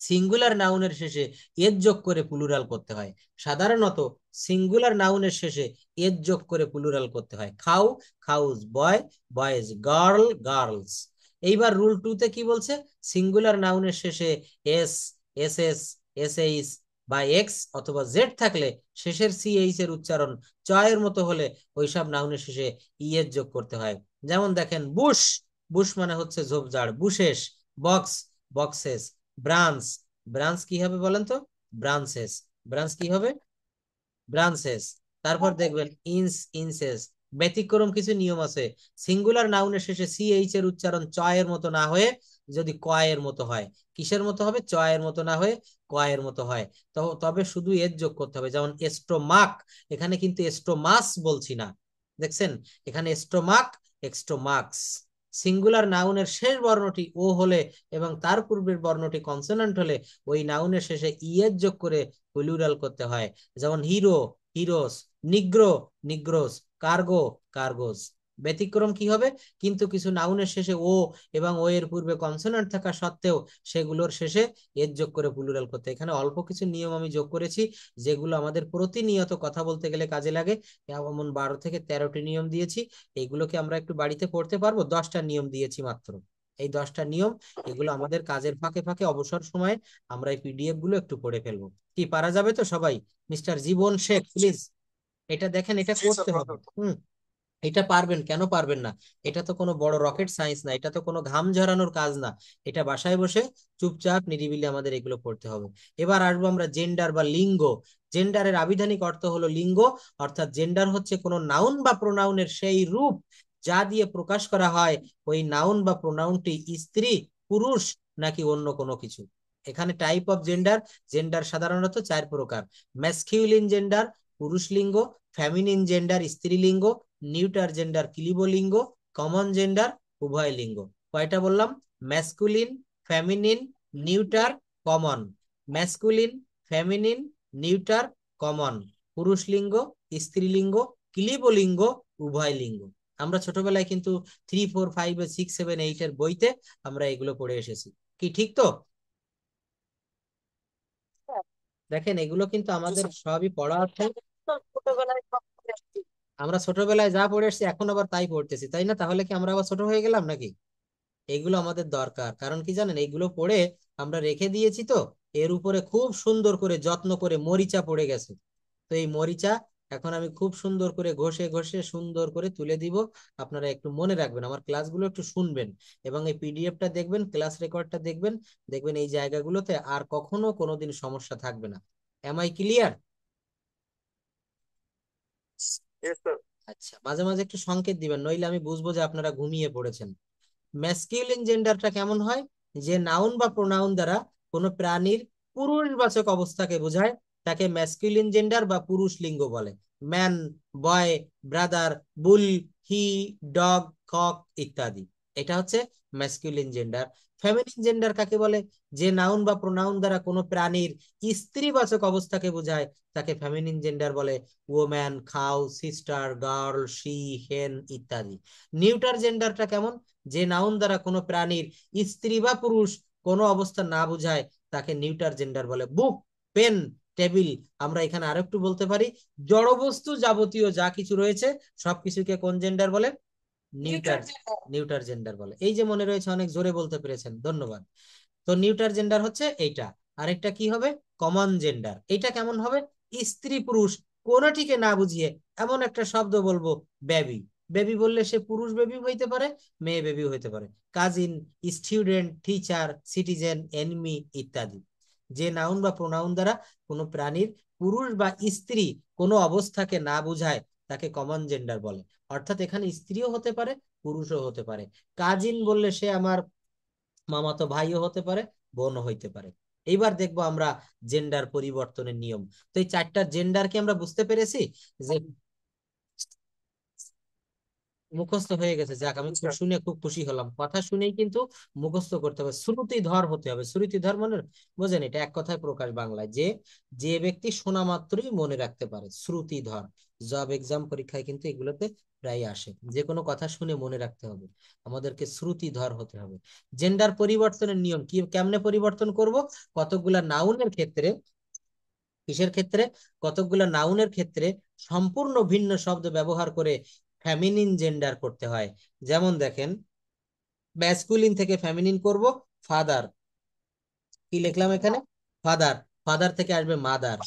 সিঙ্গুলার নাউনের শেষে এজ যোগ করে প্লুরাল করতে হয়। সাধারণত সিঙ্গুলার নাউনের শেষে এজ যোগ করে প্লুরাল করতে হয়। খাউ, খাউস, বয়, বয়েজ, গার্ল, গার্লস। এইবার রুল 2-তে কি বলছে? সিঙ্গুলার নাউনের শেষে S, S S, S H বা এক্স অথবা জেড থাকলে শেষের সি এইচ এর উচ্চারণ চয়ের মতো হলে ওইসব নাউনের শেষে ই এর যোগ করতে হয়। যেমন দেখেন বুশ, বুশ মানে হচ্ছে ঝোপঝাড়। Bushes, box, boxes, branch, branch কি হবে বলেন তো? ব্রাঞ্চেস, ব্রাঞ্চ কি হবে? ব্রাঞ্চেস। তারপর দেখবেন ইঞ্চ, ইঞ্চেস। ব্যতিক্রম কিছু নিয়ম আছে। সিঙ্গুলার নাউনের শেষে সি এইচ এর উচ্চারণ চ এর মতো না হয়ে যদি ক এর মতো হয়, কিসের মতো হবে? চ এর মতো না হয়ে ক এর মতো হয়, তো তবে শুধু এর যোগ করতে হবে। যেমন এস্টোমাক, এখানে কিন্তু এস্টোমাস বলছি না, দেখছেন? এখানে এস্টোমাক, এক্সটোমাক্স। সিঙ্গুলার নাউনের শেষ বর্ণটি ও হলে এবং তার পূর্বের বর্ণটি কনসোনেন্ট হলে ওই নাউনের শেষে ই এর যোগ করে প্লুরাল করতে হয়। যেমন হিরো, হিরোস, নিগ্রো, নিগ্রোস, কার্গো, কার্গোস। ব্যতিক্রম কি হবে? কিন্তু কিছু নাউনের শেষে ও এবং ও এর পূর্বে কনসোনেন্ট থাকা সত্ত্বেও সেগুলোর শেষে এর যোগ করে প্লুরাল করতে। এখানে অল্প কিছু নিয়ম আমি যোগ করেছি যেগুলো আমাদের প্রতিনিয়ত কথা বলতে গেলে কাজে লাগে। এমন 12 থেকে 13টি নিয়ম দিয়েছি। এইগুলোকে আমরা একটু বাড়িতে পড়তে পারবো। 10টা নিয়ম দিয়েছি মাত্র। এই 10টা নিয়ম, এগুলো আমাদের কাজের ফাঁকে ফাঁকে অবসর সময়ে আমরা এই পিডিএফ গুলো একটু পড়ে ফেলবো। কি পারা যাবে তো সবাই? মিস্টার জীবন শেখ প্লিজ এটা দেখেন, এটা জি স্যার, করতে হবে। এটা পারবেন, কেন পারবেন না? এটা তো কোনো বড় রকেট সায়েন্স না, এটা তো কোনো ঘাম ঝরানোর কাজ না। এটা বাসায় বসে চুপচাপ নিরিবিলি আমাদের এগুলো পড়তে হবে। এবার আসবো আমরা জেন্ডার বা লিঙ্গ। জেন্ডারের আবিধানিক অর্থ হলো লিঙ্গ, অর্থাৎ জেন্ডার হচ্ছে কোনো নাউন বা প্রোনাউনের সেই রূপ যা দিয়ে প্রকাশ করা হয় ওই নাউন বা প্রোনাউনটি স্ত্রী, পুরুষ নাকি অন্য কোনো কিছু। এখানে টাইপ অফ জেন্ডার, জেন্ডার সাধারণত 4 প্রকার। ম্যাসকিউলিন জেন্ডার পুরুষ লিঙ্গ, ফেমিনিন জেন্ডার স্ত্রীলিঙ্গ, নিউটার জেন্ডার ক্লিবলিঙ্গ, কমন জেন্ডার উভয় লিঙ্গ। কয়টা বললাম? Masculine, feminine, neuter, common. Masculine, feminine, neuter, common. পুরুষ লিঙ্গ, স্ত্রীলিঙ্গ, ক্লিবলিঙ্গ, উভয় লিঙ্গ। আমরা ছোটবেলায় কিন্তু 3, 4, 5, 6, 7, 8 এর বইতে আমরা এগুলো পড়ে এসেছি। কি ঠিক তো? দেখেন এগুলো কিন্তু আমাদের সবই পড়া আছে। ছোটবেলায় সব করে আসছি। আমরা ছোটবেলায় যা পড়ে এসেছি এখন আবার তাই পড়তেছি, তাই না? তাহলে কি আমরা আবার ছোট হয়ে গেলাম নাকি? এগুলো আমাদের দরকার, কারণ কি জানেন, এইগুলো পড়ে আমরা রেখে দিয়েছি তো এর উপরে খুব সুন্দর করে যত্ন করে মরিচা পড়ে গেছে। তো এই মরিচা এখন আমি খুব সুন্দর করে ঘষে ঘষে সুন্দর করে তুলে দিব। আপনারা একটু মনে রাখবেন, আমার ক্লাসগুলো একটু শুনবেন এবং এই পিডিএফটা দেখবেন, ক্লাস রেকর্ডটা দেখবেন। দেখবেন এই জায়গাগুলোতে আর কখনো কোনোদিন সমস্যা থাকবে না। Am I clear? Yes sir. আচ্ছা, মাঝে মাঝে একটু সংকেত দিবেন, নইলে আমি বুঝবো যে আপনারা ঘুমিয়ে পড়েছেন। ম্যাসকিউলিন জেন্ডারটা কেমন হয়? যে নাউন বা প্রোনাউন দ্বারা কোনো প্রাণীর পুরুষবাচক অবস্থাকে বোঝায় তাকে ম্যাসকিউলিন জেন্ডার বা পুরুষ লিঙ্গ বলে। ম্যান, বয়, ব্রাদার, বুল, হি, ডগ, কক ইত্যাদি। এটা হচ্ছে ম্যাসকিউলিন জেন্ডার। ফেমিনিন জেন্ডার কাকে বলে? যে নাউন বা প্রোনাউন দ্বারা কোনো প্রাণীর স্ত্রীবাচক অবস্থাকে বোঝায় তাকে ফেমিনিন জেন্ডার বলে। ওম্যান, খাউ, সিস্টার, গার্ল, শি, হেন ইত্যাদি। নিউটার জেন্ডারটা কেমন? যে নাউন দ্বারা কোনো প্রাণীর স্ত্রী বা পুরুষ কোনো অবস্থা না বোঝায় তাকে নিউটার জেন্ডার বলে। বুক, পেন, টেবিল। আমরা এখানে আরেকটু বলতে পারি, জড়বস্তু যাবতীয় যা কিছু রয়েছে সবকিছুকে কোন জেন্ডার বলে? নিউটার, নিউটার জেন্ডার বলে। এই যে মনে রয়েছে, অনেক জোরে বলতে পেরেছেন, ধন্যবাদ। তো নিউটার জেন্ডার হচ্ছে এইটা। আরেকটা কি হবে? Common gender. এটা কেমন হবে? স্ত্রী পুরুষ কোনটিকে না বুঝিয়ে এমন একটা শব্দ বলবো, বেবি। বেবি বললে সে পুরুষ বেবি হইতে পারে, মেয়ে বেবি হইতে পারে। Cousin, student, teacher, citizen, enemy ইত্যাদি। যে নাউন বা প্রোনাউন দ্বারা কোনো প্রাণীর পুরুষ বা স্ত্রী কোনো অবস্থাকে না বুঝায় তাকে কমন জেন্ডার বলে। অর্থাৎ এখানে স্ত্রীও হতে পারে, পুরুষও হতে পারে। কাজিন বললে সে আমার মামাতো ভাইও হতে পারে, বোনও হইতে পারে। এইবার দেখবো আমরা জেন্ডার পরিবর্তনের নিয়ম। তো এই 4টা জেন্ডার কি আমরা বুঝতে পেরেছি? যে মুখস্থ হয়ে গেছে, যাক আমি শুনে খুব খুশি হলাম। কথা শুনেই কিন্তু মুখস্থ করতে হবে, শ্রুতিধর হতে হবে। শ্রুতিধর মানে বোঝেন, এটা এক কথায় প্রকাশ বাংলায় যে যে ব্যক্তি শোনা মাত্রই মনে রাখতে পারে, শ্রুতিধর। জব এক্সাম পরীক্ষায় কিন্তু এগুলোতে প্রায় আসে, যে কোনো কথা শুনে মনে রাখতে হবে, আমাদেরকে শ্রুতিধর হতে হবে। জেন্ডার পরিবর্তনের নিয়ম কি, কেমনে পরিবর্তন করব? কতগুলা নাউনের ক্ষেত্রে, কিসের ক্ষেত্রে? কতগুলা নাউনের ক্ষেত্রে সম্পূর্ণ ভিন্ন শব্দ ব্যবহার করে ফেমিনিন জেন্ডার করতে হয়। যেমন দেখেন, ম্যাসকুলিন থেকে ফেমিনিন করব, ফাদার। কি লিখলাম এখানে? ফাদার। ফাদার থেকে আসবে mother,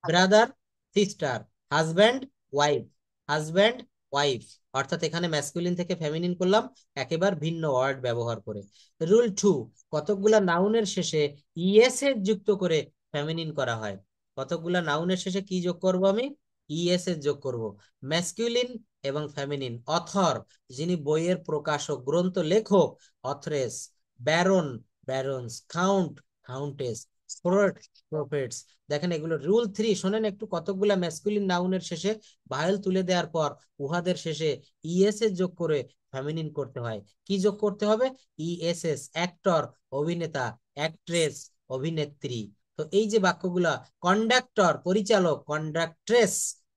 brother, sister, husband, wife, husband, wife. অর্থাৎ এখানে ম্যাসকুলিন থেকে ফেমিনিন করলাম একেবারে ভিন্ন ওয়ার্ড ব্যবহার করে। রুল 2, কতকগুলা নাউনের শেষে ইএস এর যুক্ত করে ফেমিনিন করা হয়। কতকগুলা নাউনের শেষে কি যোগ করব আমি? ইএস এর যোগ করব। ম্যাসকুলিন এবং ফেমিনিন। অথর, যিনি বইয়ের প্রকাশক, গ্রন্থ লেখক, অথরেস। Baron, barons. Count, countess. Prophet, prophets. দেখেন এগুলো রুল 3, শোনেন একটু। কতকগুলা ম্যাসকুলিন নাউনের শেষে ভায়েল তুলে দেওয়ার পর উহাদের শেষে ইএস এর যোগ করে ফেমিনিন করতে হয়। কি যোগ করতে হবে? ইএসএস। অ্যাক্টর, অভিনেতা, অ্যাক্ট্রেস, অভিনেত্রী। তো এই যে বাক্যগুলা, কন্ডাক্টর, পরিচালক, কন্ডাক্ট্রেস,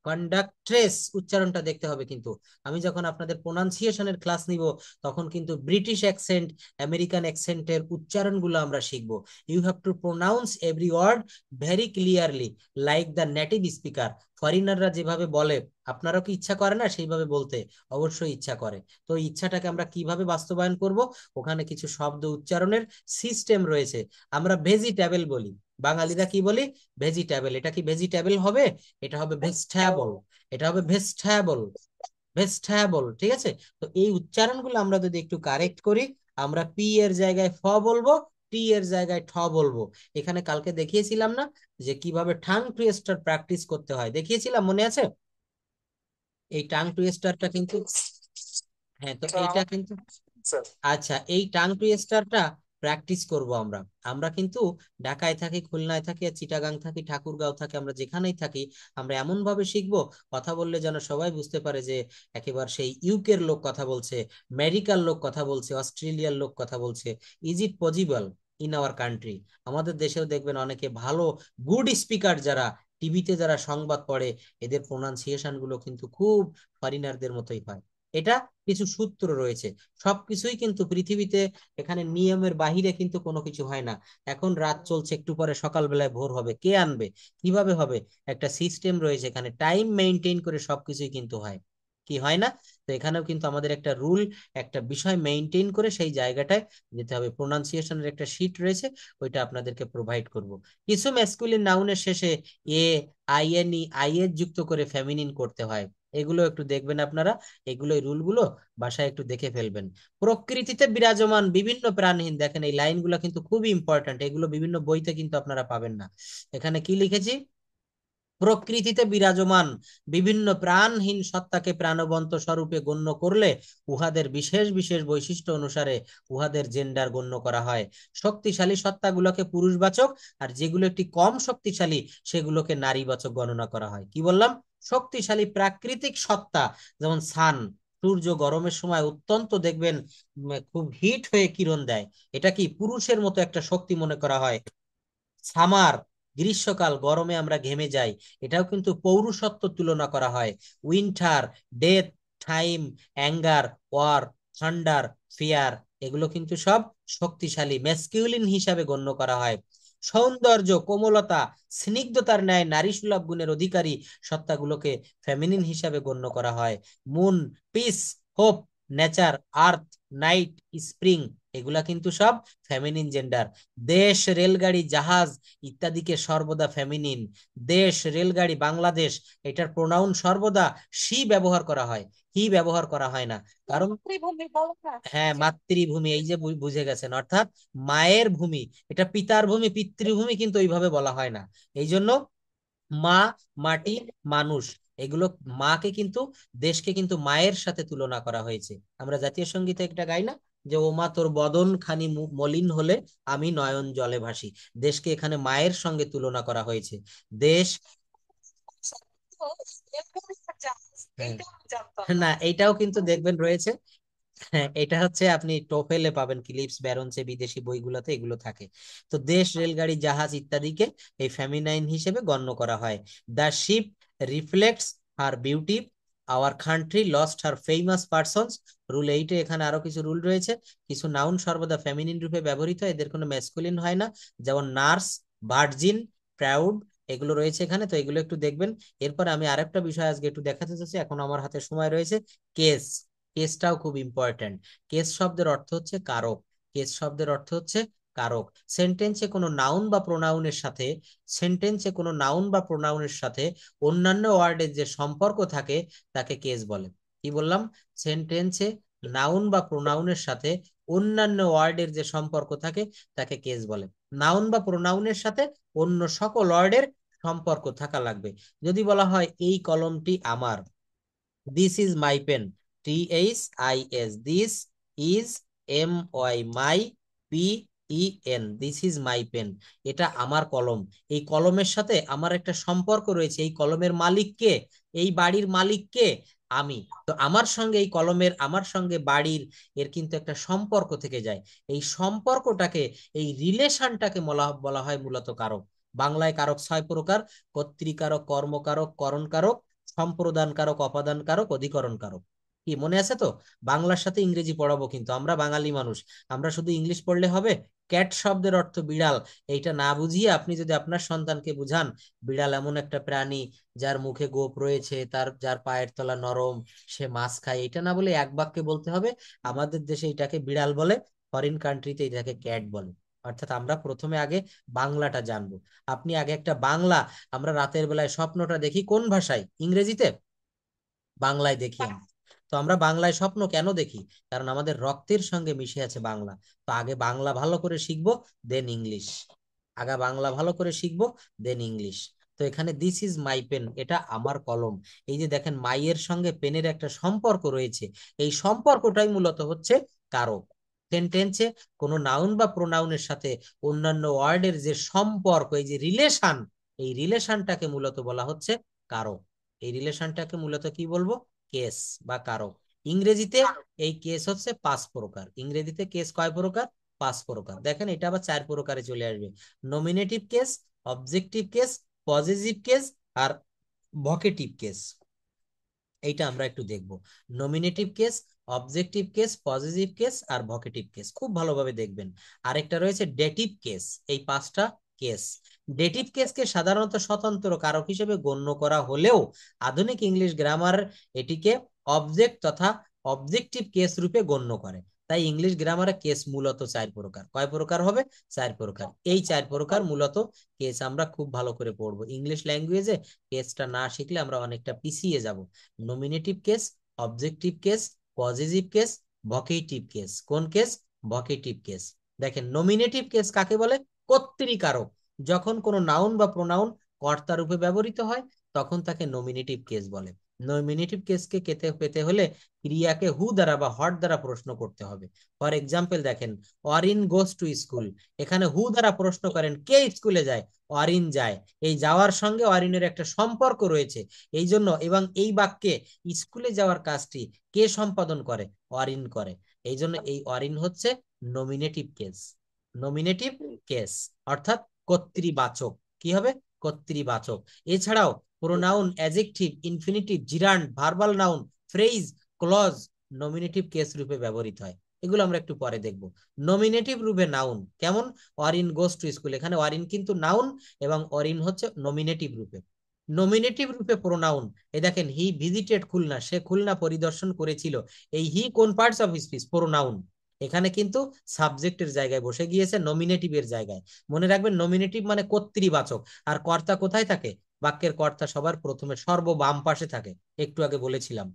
কন্ডাক্ট্রেস উচ্চারণটা দেখতে হবে কিন্তু। আমি যখন আপনাদের প্রোনাউন্সিয়েশনের ক্লাস নিব তখন কিন্তু ব্রিটিশ অ্যাকসেন্ট, আমেরিকান অ্যাকসেন্টের উচ্চারণগুলো আমরা শিখব। You have to pronounce every word very clearly like the native speaker. ফরেনাররা যেভাবে বলে আপনারও কি ইচ্ছা করে না সেইভাবে বলতে? অবশ্যই ইচ্ছা করে। তো এই ইচ্ছাটাকে আমরা কিভাবে বাস্তবায়ন করব? ওখানে কিছু শব্দ উচ্চারণের সিস্টেম রয়েছে। আমরা ভেজিটেবল বলি, বাঙালিরা কি বলি? ভেজিটেবল। এটা কি ভেজিটেবল হবে? এটা হবে ভেজিটেবল। এটা হবে ভেজিটেবল, ভেজিটেবল। ঠিক আছে? তো এই উচ্চারণগুলো আমরা যদি একটু কারেক্ট করি, আমরা পি এর জায়গায় ফ বলবো, টি এর জায়গায় ঠ বলবো। এখানে কালকে দেখিয়েছিলাম না যে কিভাবে টাং টুইস্টার প্র্যাকটিস করতে হয়? দেখিয়েছিলাম, মনে আছে? এই টাং টুইস্টারটা কিন্তু, হ্যাঁ, তো এইটা কিন্তু, স্যার আচ্ছা, এই টাং টুইস্টারটা প্র্যাকটিস করব আমরা। আমরা কিন্তু ঢাকায় থাকি, খুলনায় থাকি, আর চিটাগাং থাকি, ঠাকুরগাঁও থাকি, আমরা যেখানেই থাকি আমরা এমন ভাবে শিখবো কথা বললে যেন সবাই বুঝতে পারে যে একেবারে সেই ইউকের লোক কথা বলছে, আমেরিকার লোক কথা বলছে, অস্ট্রেলিয়ার লোক কথা বলছে। Is it possible in our country? আমাদের দেশেও দেখবেন অনেকে ভালো গুড স্পিকার যারা, টিভিতে যারা সংবাদ পড়ে, এদের প্রোনাউন্সিয়েশন গুলো কিন্তু খুব ফরিনারদের মতোই হয়। এটা কিছু সূত্র রয়েছে। সবকিছুই কিন্তু পৃথিবীতে এখানে নিয়মের বাহিরে কিন্তু কোনো কিছু হয় না। এখন রাত চলছে, একটু পরে সকালবেলায় ভোর হবে, কে আনবে? কিভাবে হবে? একটা সিস্টেম রয়েছে, এখানে টাইম মেনটেন করে সবকিছুই কিন্তু হয়, কি হয় না? তো এখানেও কিন্তু আমাদের একটা রুল, একটা বিষয় মেনটেন করে সেই জায়গাটায় যেতে হবে। প্রোনাউন্সিয়েশনের একটা শীট রয়েছে, ওইটা আপনাদেরকে প্রোভাইড করব। কিছু ম্যাসকুলিন নাউনের শেষে এ, আইএনই, আইএস যুক্ত করে ফেমিনিন করতে হয়। এগুলো একটু দেখবেন আপনারা, এগুলোই রুলগুলো বাসায় একটু দেখে ফেলবেন। প্রকৃতিতে বিরাজমান বিভিন্ন প্রাণহীন, দেখেন এই লাইনগুলো কিন্তু খুবই ইম্পর্ট্যান্ট, এগুলো বিভিন্ন বইতে কিন্তু আপনারা পাবেন না। এখানে কি লিখেছি? প্রকৃতিতে বিরাজমান বিভিন্ন প্রাণহীন সত্তাকে প্রাণবন্ত স্বরূপে গণ্য করলে উহাদের বিশেষ বিশেষ বৈশিষ্ট্য অনুসারে উহাদের জেন্ডার গণ্য করা হয়। শক্তিশালী সত্তাগুলোকে পুরুষবাচক, আর যেগুলো একটি কম শক্তিশালী সেগুলোকে নারীবাচক গণনা করা হয়। কি বললাম? শক্তিশালী প্রাকৃতিক সত্তা, যেমন সান, সূর্য গরমের সময় অত্যন্ত দেখবেন খুব হিট হয়ে কিরণ দেয়, এটা কি পুরুষের মতো একটা শক্তি মনে করা হয়। সামার, গ্রীষ্মকাল, গরমে আমরা ঘেমে যাই, এটাও কিন্তু পৌরুষত্ব তুলনা করা হয়। Winter, death, time, anger, war, thunder, fear, এগুলো কিন্তু সব শক্তিশালী ম্যাসকিউলিন হিসাবে গণ্য করা হয়। সৌন্দর্য, কোমলতা, স্নিগ্ধতার ন্যায় নারী সুলভ গুণের অধিকারী সত্তাগুলোকে ফেমিনিন হিসাবে গণ্য করা হয়। মুন, পিস, হোপ, নেচার, আর্থ, নাইট, স্প্রিং, এগুলা কিন্তু সব ফেমিনিন জেন্ডার। দেশ, রেলগাড়ি, জাহাজ ইত্যাদিকে সর্বদা ফেমিনিন। দেশ, রেলগাড়ি, বাংলাদেশ, এটার প্রোনাউন সর্বদা সি ব্যবহার করা হয়, হি ব্যবহার করা হয় না। কারণ, মাতৃভূমি বলো না? হ্যাঁ, মাতৃভূমি, এই যে বুঝে গেছেন, অর্থাৎ মায়ের ভূমি। এটা পিতার ভূমি, পিতৃভূমি কিন্তু ওইভাবে বলা হয় না। এই জন্য মা, মাটি, মানুষ, এগুলো, মাকে কিন্তু, দেশকে কিন্তু মায়ের সাথে তুলনা করা হয়েছে। আমরা জাতীয় সঙ্গীতে একটা গাই না যে ও মা তোর বদন খানি মলিন হলে আমি নয়ন জলে ভাসি? দেশকে এখানে মায়ের সঙ্গে তুলনা করা হয়েছে। দেশ, তো এরকম একটা জাহাজ, হ্যাঁ, এইটা আমি জানতাম না। না, এইটাও কিন্তু দেখবেন রয়েছে। হ্যাঁ, এটা হচ্ছে আপনি টোফেলে পাবেন, ক্লিপস ব্যারন্সে, বিদেশি বইগুলোতে এগুলো থাকে। তো দেশ, রেলগাড়ি, জাহাজ ইত্যাদিকে এই ফেমিনাইন হিসেবে গণ্য করা হয়। The ship reflects her beauty, our country lost her famous persons. Rule 8-এ এখানে আরো কিছু রুল রয়েছে। কিছু নাউন সর্বদা ফেমিনিন রূপে ব্যবহৃত হয়, এদের কোনো ম্যাসকুলিন হয় না, যেমন নার্স, ভার্জিন, প্রাউড, এগুলো রয়েছে এখানে। তো এগুলো একটু দেখবেন। এরপর আমি আরেকটা বিষয় আজকে একটু দেখাতে চাচ্ছি, এখন আমার হাতে সময় রয়েছে। কেস, কেসটাও খুব ইম্পর্ট্যান্ট। কেস শব্দের অর্থ হচ্ছে কারক। কেস শব্দের অর্থ হচ্ছে কারক। সেন্টেন্সে কোনো নাউন বা প্রোনাউনের সাথে, সেন্টেন্সে কোনো নাউন বা প্রোনাউনের সাথে অন্যান্য ওয়ার্ডের যে সম্পর্ক থাকে তাকে কেস বলে। কি বললাম? সেন্টেন্সে নাউন বা প্রোনাউনের সাথে অন্যান্য ওয়ার্ডের যে সম্পর্ক থাকে তাকে কেস বলে। নাউন বা প্রোনাউনের সাথে অন্য সকল ওয়ার্ডের সম্পর্ক থাকা লাগবে। যদি বলা হয় এই কলমটি আমার, this is my pen, THIS, this is MY, my, PEN, this is my pen, এটা আমার কলম। এই কলমের সাথে আমার একটা সম্পর্ক রয়েছে। এই কলমের মালিক কে? এই বাড়ির মালিক কে? আমি। তো আমার সঙ্গে এই কলমের, আমার সঙ্গে বাড়ির, এর কিন্তু একটা সম্পর্ক থেকে যায়। এই সম্পর্কটাকে, এই রিলেশনটাকে বলা বলা হয় মূলত কারক। বাংলায় কারক 6 প্রকার: কর্তৃকারক, কর্মকারক, করণকারক, সম্প্রদান কারক, অপাদান কারক, অধিকরণ কারক। কি মনে আছে তো? বাংলার সাথে ইংরেজি পড়াবো, কিন্তু আমরা বাঙালি মানুষ, আমরা শুধু ইংলিশ পড়লে হবে? ক্যাট শব্দের অর্থ বিড়াল, এইটা না বুঝিয়ে আপনি যদি আপনার সন্তানকে বুঝান বিড়াল এমন একটা প্রাণী যার মুখে গোঁফ রয়েছে, যার পায়ের তলা নরম, সে মাছ খায়, এটা না বলে এক বাক্যে বলতে হবে আমাদের দেশে এটাকে বিড়াল বলে, ফরেন কান্ট্রিতে এটাকে ক্যাট বলে। অর্থাৎ আমরা প্রথমে আগে বাংলাটা জানবো। আপনি আগে একটা বাংলা, আমরা রাতের বেলায় স্বপ্নটা দেখি কোন ভাষায়? ইংরেজিতে? বাংলায় দেখি আমরা। তো আমরা বাংলায় স্বপ্ন কেন দেখি? কারণ আমাদের রক্তের সঙ্গে মিশে আছে বাংলা। তো আগে বাংলা ভালো করে শিখবো, দেন ইংলিশ। আগে বাংলা ভালো করে শিখবো, দেন ইংলিশ। তো এখানে দিস ইজ মাই পেন, এটা আমার কলম। এই যে দেখেন মাইয়ের সঙ্গে পেনের একটা সম্পর্ক রয়েছে, এই সম্পর্কটাই মূলত হচ্ছে কারক। সেন্টেন্সে কোনো নাউন বা প্রোনাউনের সাথে অন্যান্য ওয়ার্ডের যে সম্পর্ক, এই যে রিলেশন, এই রিলেশনটাকে মূলত বলা হচ্ছে কারক। এই রিলেশনটাকে মূলত কি বলবো? কেস বা কারক। ইংরেজিতে এই কেস হচ্ছে 5 প্রকার। ইংরেজিতে কেস কয় প্রকার? 5 প্রকার। দেখেন এটা আবার 4 প্রকারে চলে আসবে। Nominative case, objective case, positive case আর ভোকেটিভ কেস। এইটা আমরা একটু দেখব। Nominative case, objective case, positive case আর ভোকেটিভ কেস খুব ভালোভাবে দেখবেন। আরেকটা রয়েছে ডেটিভ কেস। এই 5টা কেস। ডেটিভ কেসকে সাধারণত স্বতন্ত্র কারক হিসেবে গণ্য করা হলেও আধুনিক ইংলিশ গ্রামার এটিকে অবজেক্ট তথা অবজেক্টিভ কেস রূপে গণ্য করে। তাই ইংলিশ গ্রামারে কেস মূলত 4 প্রকার। কয় প্রকার হবে? 4 প্রকার। এই 4 প্রকার মূলত কেস আমরা খুব ভালো করে পড়বো। ইংলিশ ল্যাঙ্গুয়েজে কেসটা না শিখলে আমরা অনেকটা পিছিয়ে যাব। Nominative case, objective case, positive case, vocative case. কোন কেস? Vocative case. দেখেন নমিনেটিভ কেস কাকে বলে? কর্তৃকারক। যখন কোনো নাউন বা প্রোনাউন কর্তা রূপে ব্যবহৃত হয় তখন তাকে নমিনেটিভ কেস বলে। নমিনেটিভ কেসকে পেতে হলে ক্রিয়াকে হু দ্বারা বা হট দ্বারা প্রশ্ন করতে হবে। ফর এক্সাম্পল দেখেন, অরিন গোস টু স্কুল, এখানে হু দ্বারা প্রশ্ন করেন কে স্কুলে যায়? অরিন যায়। এই যাওয়ার সঙ্গে অরিনের একটা সম্পর্ক রয়েছে, এই জন্য। এবং এই বাক্যে স্কুলে যাওয়ার কাজটি কে সম্পাদন করে? অরিন করে। এই জন্য এই অরিন হচ্ছে নমিনেটিভ কেস। নমিনেটিভ কেস অর্থাৎ কর্তৃবাচক। কি হবে? কর্তৃবাচক। এছাড়াও pronoun, adjective, infinitive, gerund, verbal noun, phrase, clause nominative case রূপে ব্যবহৃত হয়। এগুলো আমরা একটু পরে দেখব। নমিনেটিভ রূপে নাউন কেমন? অরিন গোস টু স্কুল, এখানে অরিন কিন্তু নাউন এবং অরিন হচ্ছে নমিনেটিভ রূপে। নমিনেটিভ রূপে প্রোনাউন, এই দেখেন হি ভিজিটেড খুলনা, সে খুলনা পরিদর্শন করেছিল। এই হি কোন পার্টস অফ স্পিচ? প্রোনাউন। এখানে কিন্তু সাবজেক্টের জায়গায় বসে গিয়েছে, নমিনেটিভের জায়গায়। মনে রাখবেন নমিনেটিভ মানে কর্তৃবাচক। আর কর্তা কোথায় থাকে? বাক্যের কর্তা সবার প্রথমে সর্ব বাম পাশে থাকে, একটু আগে বলেছিলাম।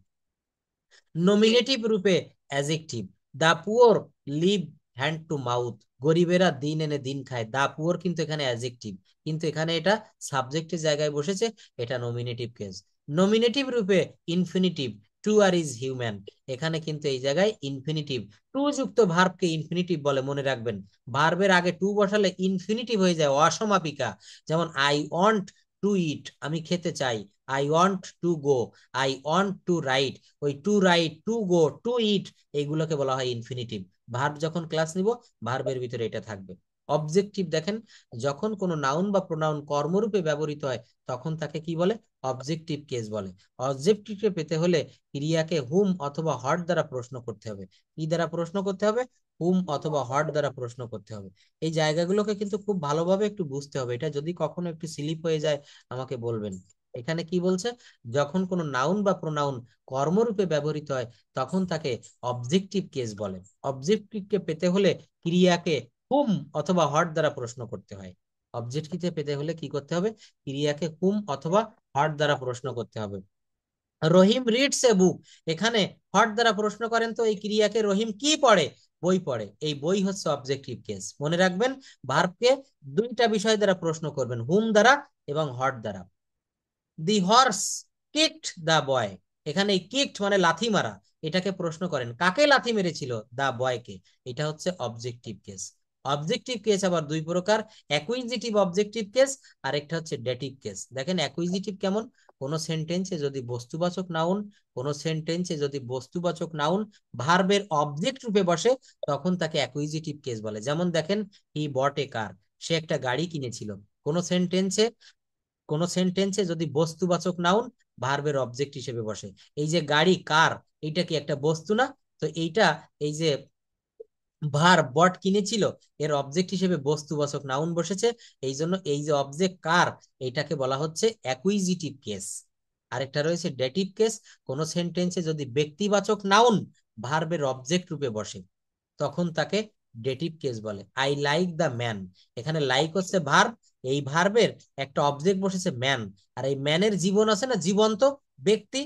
নমিনেটিভ রূপে adjective, the poor live hand to mouth, গরিবেরা দিন এনে দিন খায়। দা পুওর কিন্তু এখানে অ্যাডজেক্টিভ, কিন্তু এখানে এটা সাবজেক্টের জায়গায় বসেছে, এটা নমিনেটিভ কেস। নমিনেটিভ রূপে infinitive, to err is human, এখানে কিন্তু এই জায়গায় ইনফিনিটিভ। টু যুক্ত ভার্বকে ইনফিনিটিভ বলে, মনে রাখবেন। ভার্বের আগে টু বসালে ইনফিনিটিভ হয়ে যায়, অসমাপিকা। যেমন আই ওয়ান্ট টু ইট, আমি খেতে চাই। I want to go, I want to write. ওই to write, to go, to eat এইগুলোকে বলা হয় ইনফিনিটিভ। ভার্ব যখন ক্লাস নিব ভার্বের ভিতরে এটা থাকবে। অবজেক্টিভ দেখেন, যখন কোনো নাউন বা প্রোনাউন কর্মরূপে ব্যবহৃত হয় তখন তাকে কি বলে? অবজেক্টিভ কেস বলে। অবজেক্টিভকে পেতে হলে ক্রিয়াকে হুম অথবা হট দ্বারা প্রশ্ন করতে হবে। কি দ্বারা প্রশ্ন করতে হবে? হুম অথবা হট দ্বারা প্রশ্ন করতে হবে। এই জায়গাগুলোকে কিন্তু খুব ভালোভাবে একটু বুঝতে হবে। এটা যদি কখনো একটু স্লিপ হয়ে যায় আমাকে বলবেন। এখানে কি বলছে? যখন কোনো নাউন বা প্রোনাউন কর্মরূপে ব্যবহৃত হয় তখন তাকে অবজেক্টিভ কেস বলে। অবজেক্টিভকে পেতে হলে ক্রিয়াকে হুম অথবা হট দ্বারা প্রশ্ন করতে হয়। অবজেক্টিভকে পেতে হলে কি করতে হবে? ক্রিয়াকে হুম অথবা হট দ্বারা প্রশ্ন করতে হবে। রহিম রিডস এ বুক, এখানে হট দ্বারা প্রশ্ন করেন তো এই ক্রিয়াকে রহিম কি পড়ে? বই পড়ে। এই বই হচ্ছে অবজেক্টিভ কেস। মনে রাখবেন ভার্বকে দুইটা বিষয় দ্বারা প্রশ্ন করবেন, হুম দ্বারা এবং হট দ্বারা। দি হর্স কিকড দা বয়, এখানে কিকড মানে লাথি মারা, এটাকে প্রশ্ন করেন কাকে লাথি মেরেছিল? দা বয়কে। এটা হচ্ছে অবজেক্টিভ কেস। অবজেক্টিভ কেস আবার দুই প্রকার, অ্যাকুইজিটিভ অবজেক্টিভ কেস আর একটা হচ্ছে ডেটিভ কেস। দেখেন অ্যাকুইজিটিভ কেমন? কোন সেন্টেন্সে যদি বস্তুবাচক নাউন, কোন সেন্টেন্সে যদি বস্তুবাচক নাউন ভার্বের অবজেক্ট রূপে বসে তখন তাকে অ্যাকুইজিটিভ কেস বলে। যেমন দেখেন হি বট এ কার, সে একটা গাড়ি কিনেছিল। কোন সেন্টেন্সে যদি বস্তুবাচক নাউন ভার্বের অবজেক্ট হিসেবে বসে। এই যে গাড়ি, কার, এইটা কি একটা বস্তু না? তো এইটা, এই যে ভার্ব বট কিনেছিল, এর অবজেক্ট হিসেবে বস্তুবাচক নাউন বসেছে। এই জন্য এই যে অবজেক্ট কার, এইটাকে বলা হচ্ছে অ্যাকুইজিটিভ কেস। আরেকটা রয়েছে ডেটিভ কেস। কোন সেন্টেন্সে যদি ব্যক্তিবাচক নাউন ভার্বের অবজেক্ট রূপে বসে, তখন তাকে ডেটিভ কেস বলে। আই লাইক দ্য ম্যান, এখানে লাইক হচ্ছে ভার্ব, এই ভার্বের একটা অবজেক্ট বসেছে ম্যান, আর এই ম্যানের জীবন আছে না, জীবন্ত ব্যক্তি,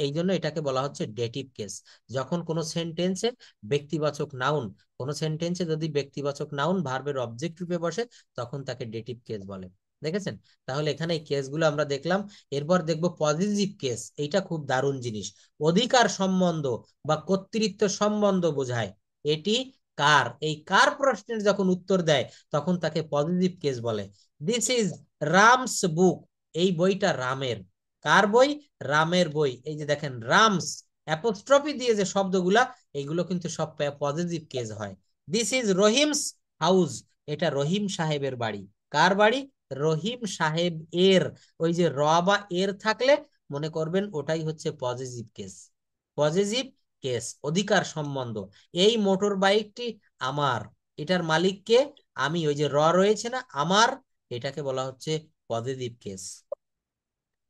এই জন্য এটাকে বলা হচ্ছে ডেটিভ কেস। যখন কোনো সেন্টেন্সে ব্যক্তিবাচক নাউন, কোনো সেন্টেন্সে যদি ব্যক্তিবাচক নাউন ভার্বের অবজেক্ট রূপে বসে, তখন তাকে ডেটিভ কেস বলে। দেখেছেন? তাহলে এখানে এই কেসগুলো আমরা দেখলাম। এরপর দেখবো পজিটিভ কেস। এইটা খুব দারুণ জিনিস। অধিকার সম্বন্ধ বা কর্তৃত্ব সম্বন্ধ বোঝায়। এটি কার, এই কার প্রশ্নের যখন উত্তর দেয়, তখন তাকে পজিটিভ কেস বলে। দিস ইজ রামস বুক, এই বইটা রামের। কার বই? রামের বই। এই যে দেখেন রামস, অ্যাপোস্ট্রফি দিয়ে যে শব্দগুলা, এইগুলো কিন্তু সব পজিটিভ কেস হয়। দিস ইজ রহিমস হাউস, এটা রহিম সাহেবের বাড়ি। কার বাড়ি? রহিম সাহেব এর। ওই যে র বা এর থাকলে মনে করবেন ওটাই হচ্ছে পজিটিভ কেস। পজিটিভ কেস, অধিকার সম্বন্ধ। এই মোটর বাইকটি আমার, এটার মালিক কে? আমি। ওই যে র রয়েছে না, আমার, এটাকে বলা হচ্ছে পজিটিভ কেস।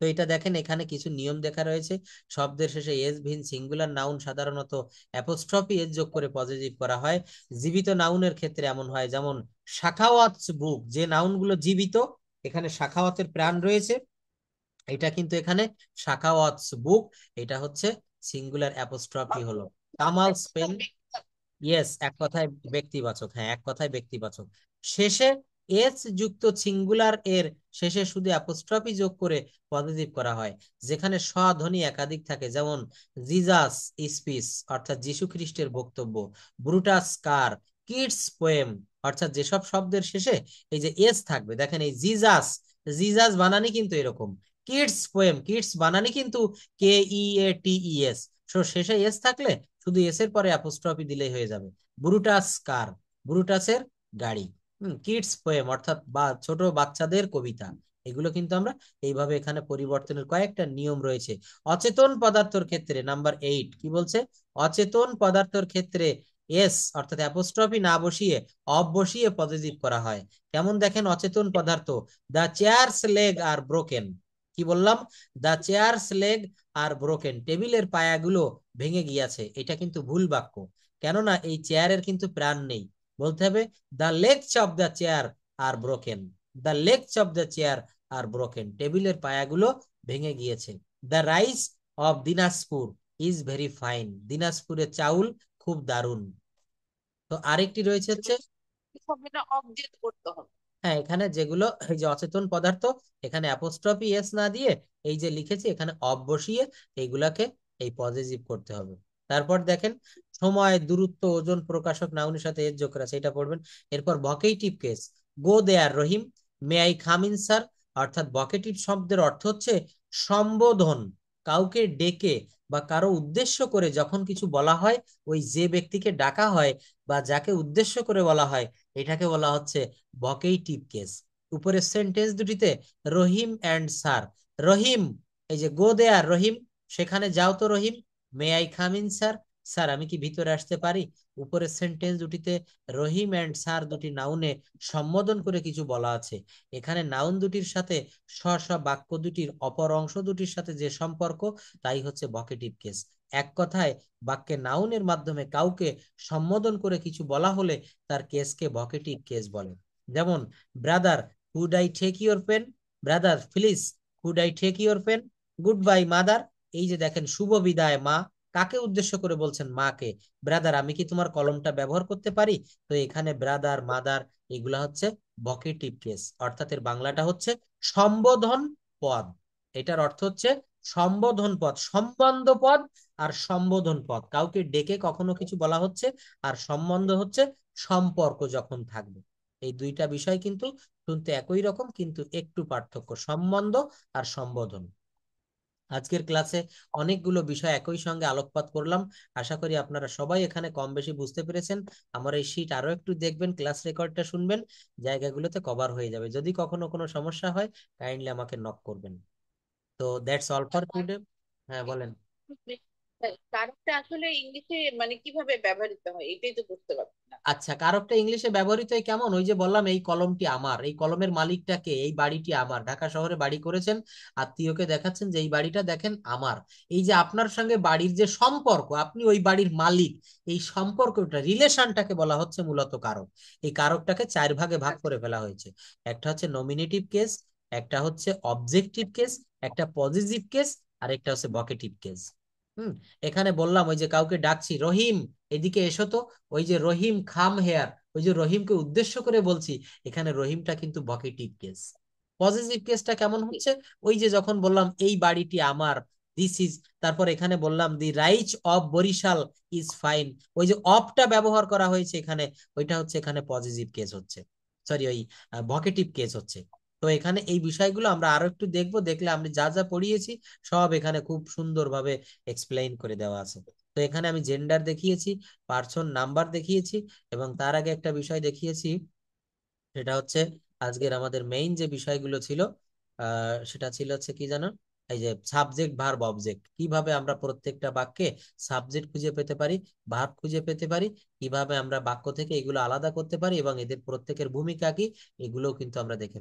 তো এটা দেখেন, এখানে কিছু নিয়ম দেখা রয়েছে। শব্দের শেষে এস ভিন সিঙ্গুলার নাউন সাধারণত অ্যাপোস্ট্রফি এস যোগ করে পজিটিভ করা হয়। জীবিত নাউনের ক্ষেত্রে এমন হয়, যেমন সাখাওয়াতস বুক, যে নাউনগুলো জীবিত, এখানে সাখাওয়াতের প্রাণ রয়েছে, এটা কিন্তু এখানে সাখাওয়াতস বুক, এটা হচ্ছে সিঙ্গুলার অ্যাপোস্ট্রফি হলো। কামাল স্পেন, ইয়েস, এক কথায় ব্যক্তিবাচক, হ্যাঁ এক কথায় ব্যক্তিবাচক। শেষে এস যুক্ত সিঙ্গুলার এর শেষে শুধু অ্যাপোস্ট্রফি যোগ করে পজিটিভ করা হয়। যেখানে স্বধ্বনি একাধিক থাকে, যেমন জিজাস স্পিচ অর্থাৎ যীশু খ্রিস্টের বক্তব্য, ব্রুটাস কার, কিডস পোয়েম, অর্থাৎ যেসব শব্দের শেষে এই যে এস থাকবে, দেখেন এই জিজাস, জিজাস বানানি কিন্তু এরকম। কিডস পোয়েম, কিডস বানানি কিন্তু KEATES। শেষে এস থাকলে শুধু এস এর পরে অ্যাপোস্ট্রফি দিলেই হয়ে যাবে। ব্রুটাস কার, ব্রুটাসের গাড়ি। কিডস পোয়েম অর্থাৎ বা ছোট বাচ্চাদের কবিতা। এগুলো কিন্তু আমরা এইভাবে এখানে পরিবর্তনের কয়েকটা নিয়ম রয়েছে। অচেতন পদার্থের ক্ষেত্রে নাম্বার 8 কি বলছে? অচেতন পদার্থের ক্ষেত্রে এস অর্থাৎ অ্যাপোস্ট্রফি না বসিয়ে অফ বসিয়ে পজিটিভ করা হয়। কেমন দেখেন অচেতন পদার্থ? The chair's leg are broken. কি বললাম? The chair's leg are broken, টেবিলের পায়াগুলো ভেঙে গিয়েছে। এটা কিন্তু ভুল বাক্য, কেননা এই চেয়ারের কিন্তু প্রাণ নেই। বলতে হবে the legs of the chair are broken, the legs of the chair are broken, টেবিলের পায়াগুলো ভেঙে গিয়েছে। The rice of Dinajpur is very fine, দিনাজপুরের চাউল খুব দারুণ। তো আরেকটি রয়েছে হচ্ছে, সবটা অবজেক্ট করতে হবে। হ্যাঁ এখানে যেগুলো এই যে অচেতন পদার্থ, এখানে অ্যাপোস্ট্রফি এস না দিয়ে এই যে লিখেছি এখানে অফ বসিয়ে এইগুলাকে এই পজিটিভ করতে হবে। তারপর দেখেন সময়, দূরত্ব, ওজন প্রকাশক নাউনের সাথে এস যোগ করা আছে, এটা পড়বেন। এরপর vocative case, go there Rahim, may I come in sir, অর্থাৎ ভকেটিভ শব্দের অর্থ হচ্ছে সম্বোধন। কাউকে ডেকে বা কারো উদ্দেশ্য করে যখন কিছু বলা হয়, ওই যে ব্যক্তিকে ডাকা হয় বা যাকে উদ্দেশ্য করে বলা হয়, এটাকে বলা হচ্ছে ভকেটিভ কেস। উপরের সেন্টেন্স দুটিতে রহিম এন্ড স্যার, রহিম এই যে গো দেয়ার রহিম, সেখানে যাও তো Rahim. May I come in sir, sir আমি কি ভিতরে আসতে পারি? উপরের সেন্টেন্স দুটিতে রহিম এন্ড স্যার দুটি নাউনে সম্বোধন করে কিছু বলা আছে। এখানে নাউন দুটির সাথে স্ব স্ব বাক্য দুটির অপর অংশ দুটির সাথে যে সম্পর্ক, তাই হচ্ছে ভকেটিভ কেস। এক কথায় বাক্যে নাউনের মাধ্যমে কাউকে সম্বোধন করে কিছু বলা হলে তার কেসকে ভকেটিভ কেস বলে। যেমন brother could I take your pen, brother please could I take your pen, goodbye mother, এই যে দেখেন শুভ বিদায় মা, কাকে উদ্দেশ্য করে বলছেন? মাকে। ব্রাদার আমি কি তোমার কলমটা ব্যবহার করতে পারি? তো এখানে ব্রাদার, মাদার, এগুলা হচ্ছে ভকেটিভ কেস, অর্থাৎ এর বাংলাটা হচ্ছে সম্বোধন পদ। এটার অর্থ হচ্ছে সম্বোধন পদ, সম্বন্ধ পদ আর সম্বোধন পদ। কাউকে ডেকে কখনো কিছু বলা হচ্ছে, আর সম্বন্ধ হচ্ছে সম্পর্ক যখন থাকবে। এই দুইটা বিষয় কিন্তু শুনতে একই রকম, কিন্তু একটু পার্থক্য, সম্বন্ধ আর সম্বোধন। আজকের ক্লাসে অনেকগুলো বিষয় একই সঙ্গে আলোকপাত করলাম। আশা করি আপনারা সবাই এখানে কম বেশি বুঝতে পেরেছেন। আমার এই শীট আরো একটু দেখবেন, ক্লাস রেকর্ডটা শুনবেন, জায়গাগুলোতে কভার হয়ে যাবে। যদি কখনো কোনো সমস্যা হয় কাইন্ডলি আমাকে নক করবেন। তো দ্যাটস অল ফর টুডে। হ্যাঁ বলেন। কারকটা আসলে ইংলিশে মানে কিভাবে ব্যবহৃত হয় এটাই তো বুঝতে পারছি না। আচ্ছা, কারকটা ইংলিশে ব্যবহৃত হয় কেমন? ওই যে বললাম, এই কলমটি আমার, এই কলমের মালিকটাকে, এই বাড়িটি আমার, ঢাকা শহরে বাড়ি করেছেন, আত্মীয়কে দেখাচ্ছেন যে এই বাড়িটা দেখেন আমার। এই যে আপনার সঙ্গে বাড়ির যে সম্পর্ক, আপনি ওই বাড়ির মালিক, এই সম্পর্কটা, রিলেশনটাকে বলা হচ্ছে মূলত কারক। এই কারকটাকে 4 ভাগে ভাগ করে ফেলা হয়েছে। একটা হচ্ছে নমিনেটিভ কেস, একটা হচ্ছে অবজেক্টিভ কেস, একটা পজিটিভ কেস, আর একটা হচ্ছে ভোকেটিভ কেস। হুম। এখানে বললাম ওই যে কাউকে ডাকছি, রহিম এদিকে এসো তো, ওই যে রহিম খাম হেয়ার, ওই যে রহিমকে উদ্দেশ্য করে বলছি, এখানে রহিমটা কিন্তু ভোকেটিভ কেস। পজিটিভ কেসটা কেমন হচ্ছে? ওই যে যখন বললাম এই বাড়িটি আমার, দিস ইজ, তারপর এখানে বললাম the rice of Barishal is fine, ওই যে অফটা ব্যবহার করা হয়েছে এখানে, ওইটা হচ্ছে এখানে পজিটিভ কেস হচ্ছে, সরি ওই ভোকেটিভ কেস হচ্ছে। তো এখানে এই বিষয়গুলো আমরা আরো একটু দেখবো, দেখলে আমি যা যা পড়িয়েছি সব এখানে খুব সুন্দরভাবে এক্সপ্লেইন করে দেওয়া আছে। তো এখানে আমি জেন্ডার দেখিয়েছি, পার্সন নাম্বার দেখিয়েছি, এবং তার আগে একটা বিষয় দেখিয়েছি, সেটা হচ্ছে আজকের আমাদের মেইন যে বিষয়গুলো ছিল, সেটা ছিল হচ্ছে কি জানো, এই যে সাবজেক্ট ভার্ব অবজেক্ট, কিভাবে আমরা প্রত্যেকটা বাক্যে সাবজেক্ট খুঁজে পেতে পারি, ভার্ব খুঁজে পেতে পারি, কিভাবে আমরা বাক্য থেকে এগুলো আলাদা করতে পারি, এবং এদের প্রত্যেকের ভূমিকা কি, এগুলোও কিন্তু আমরা দেখে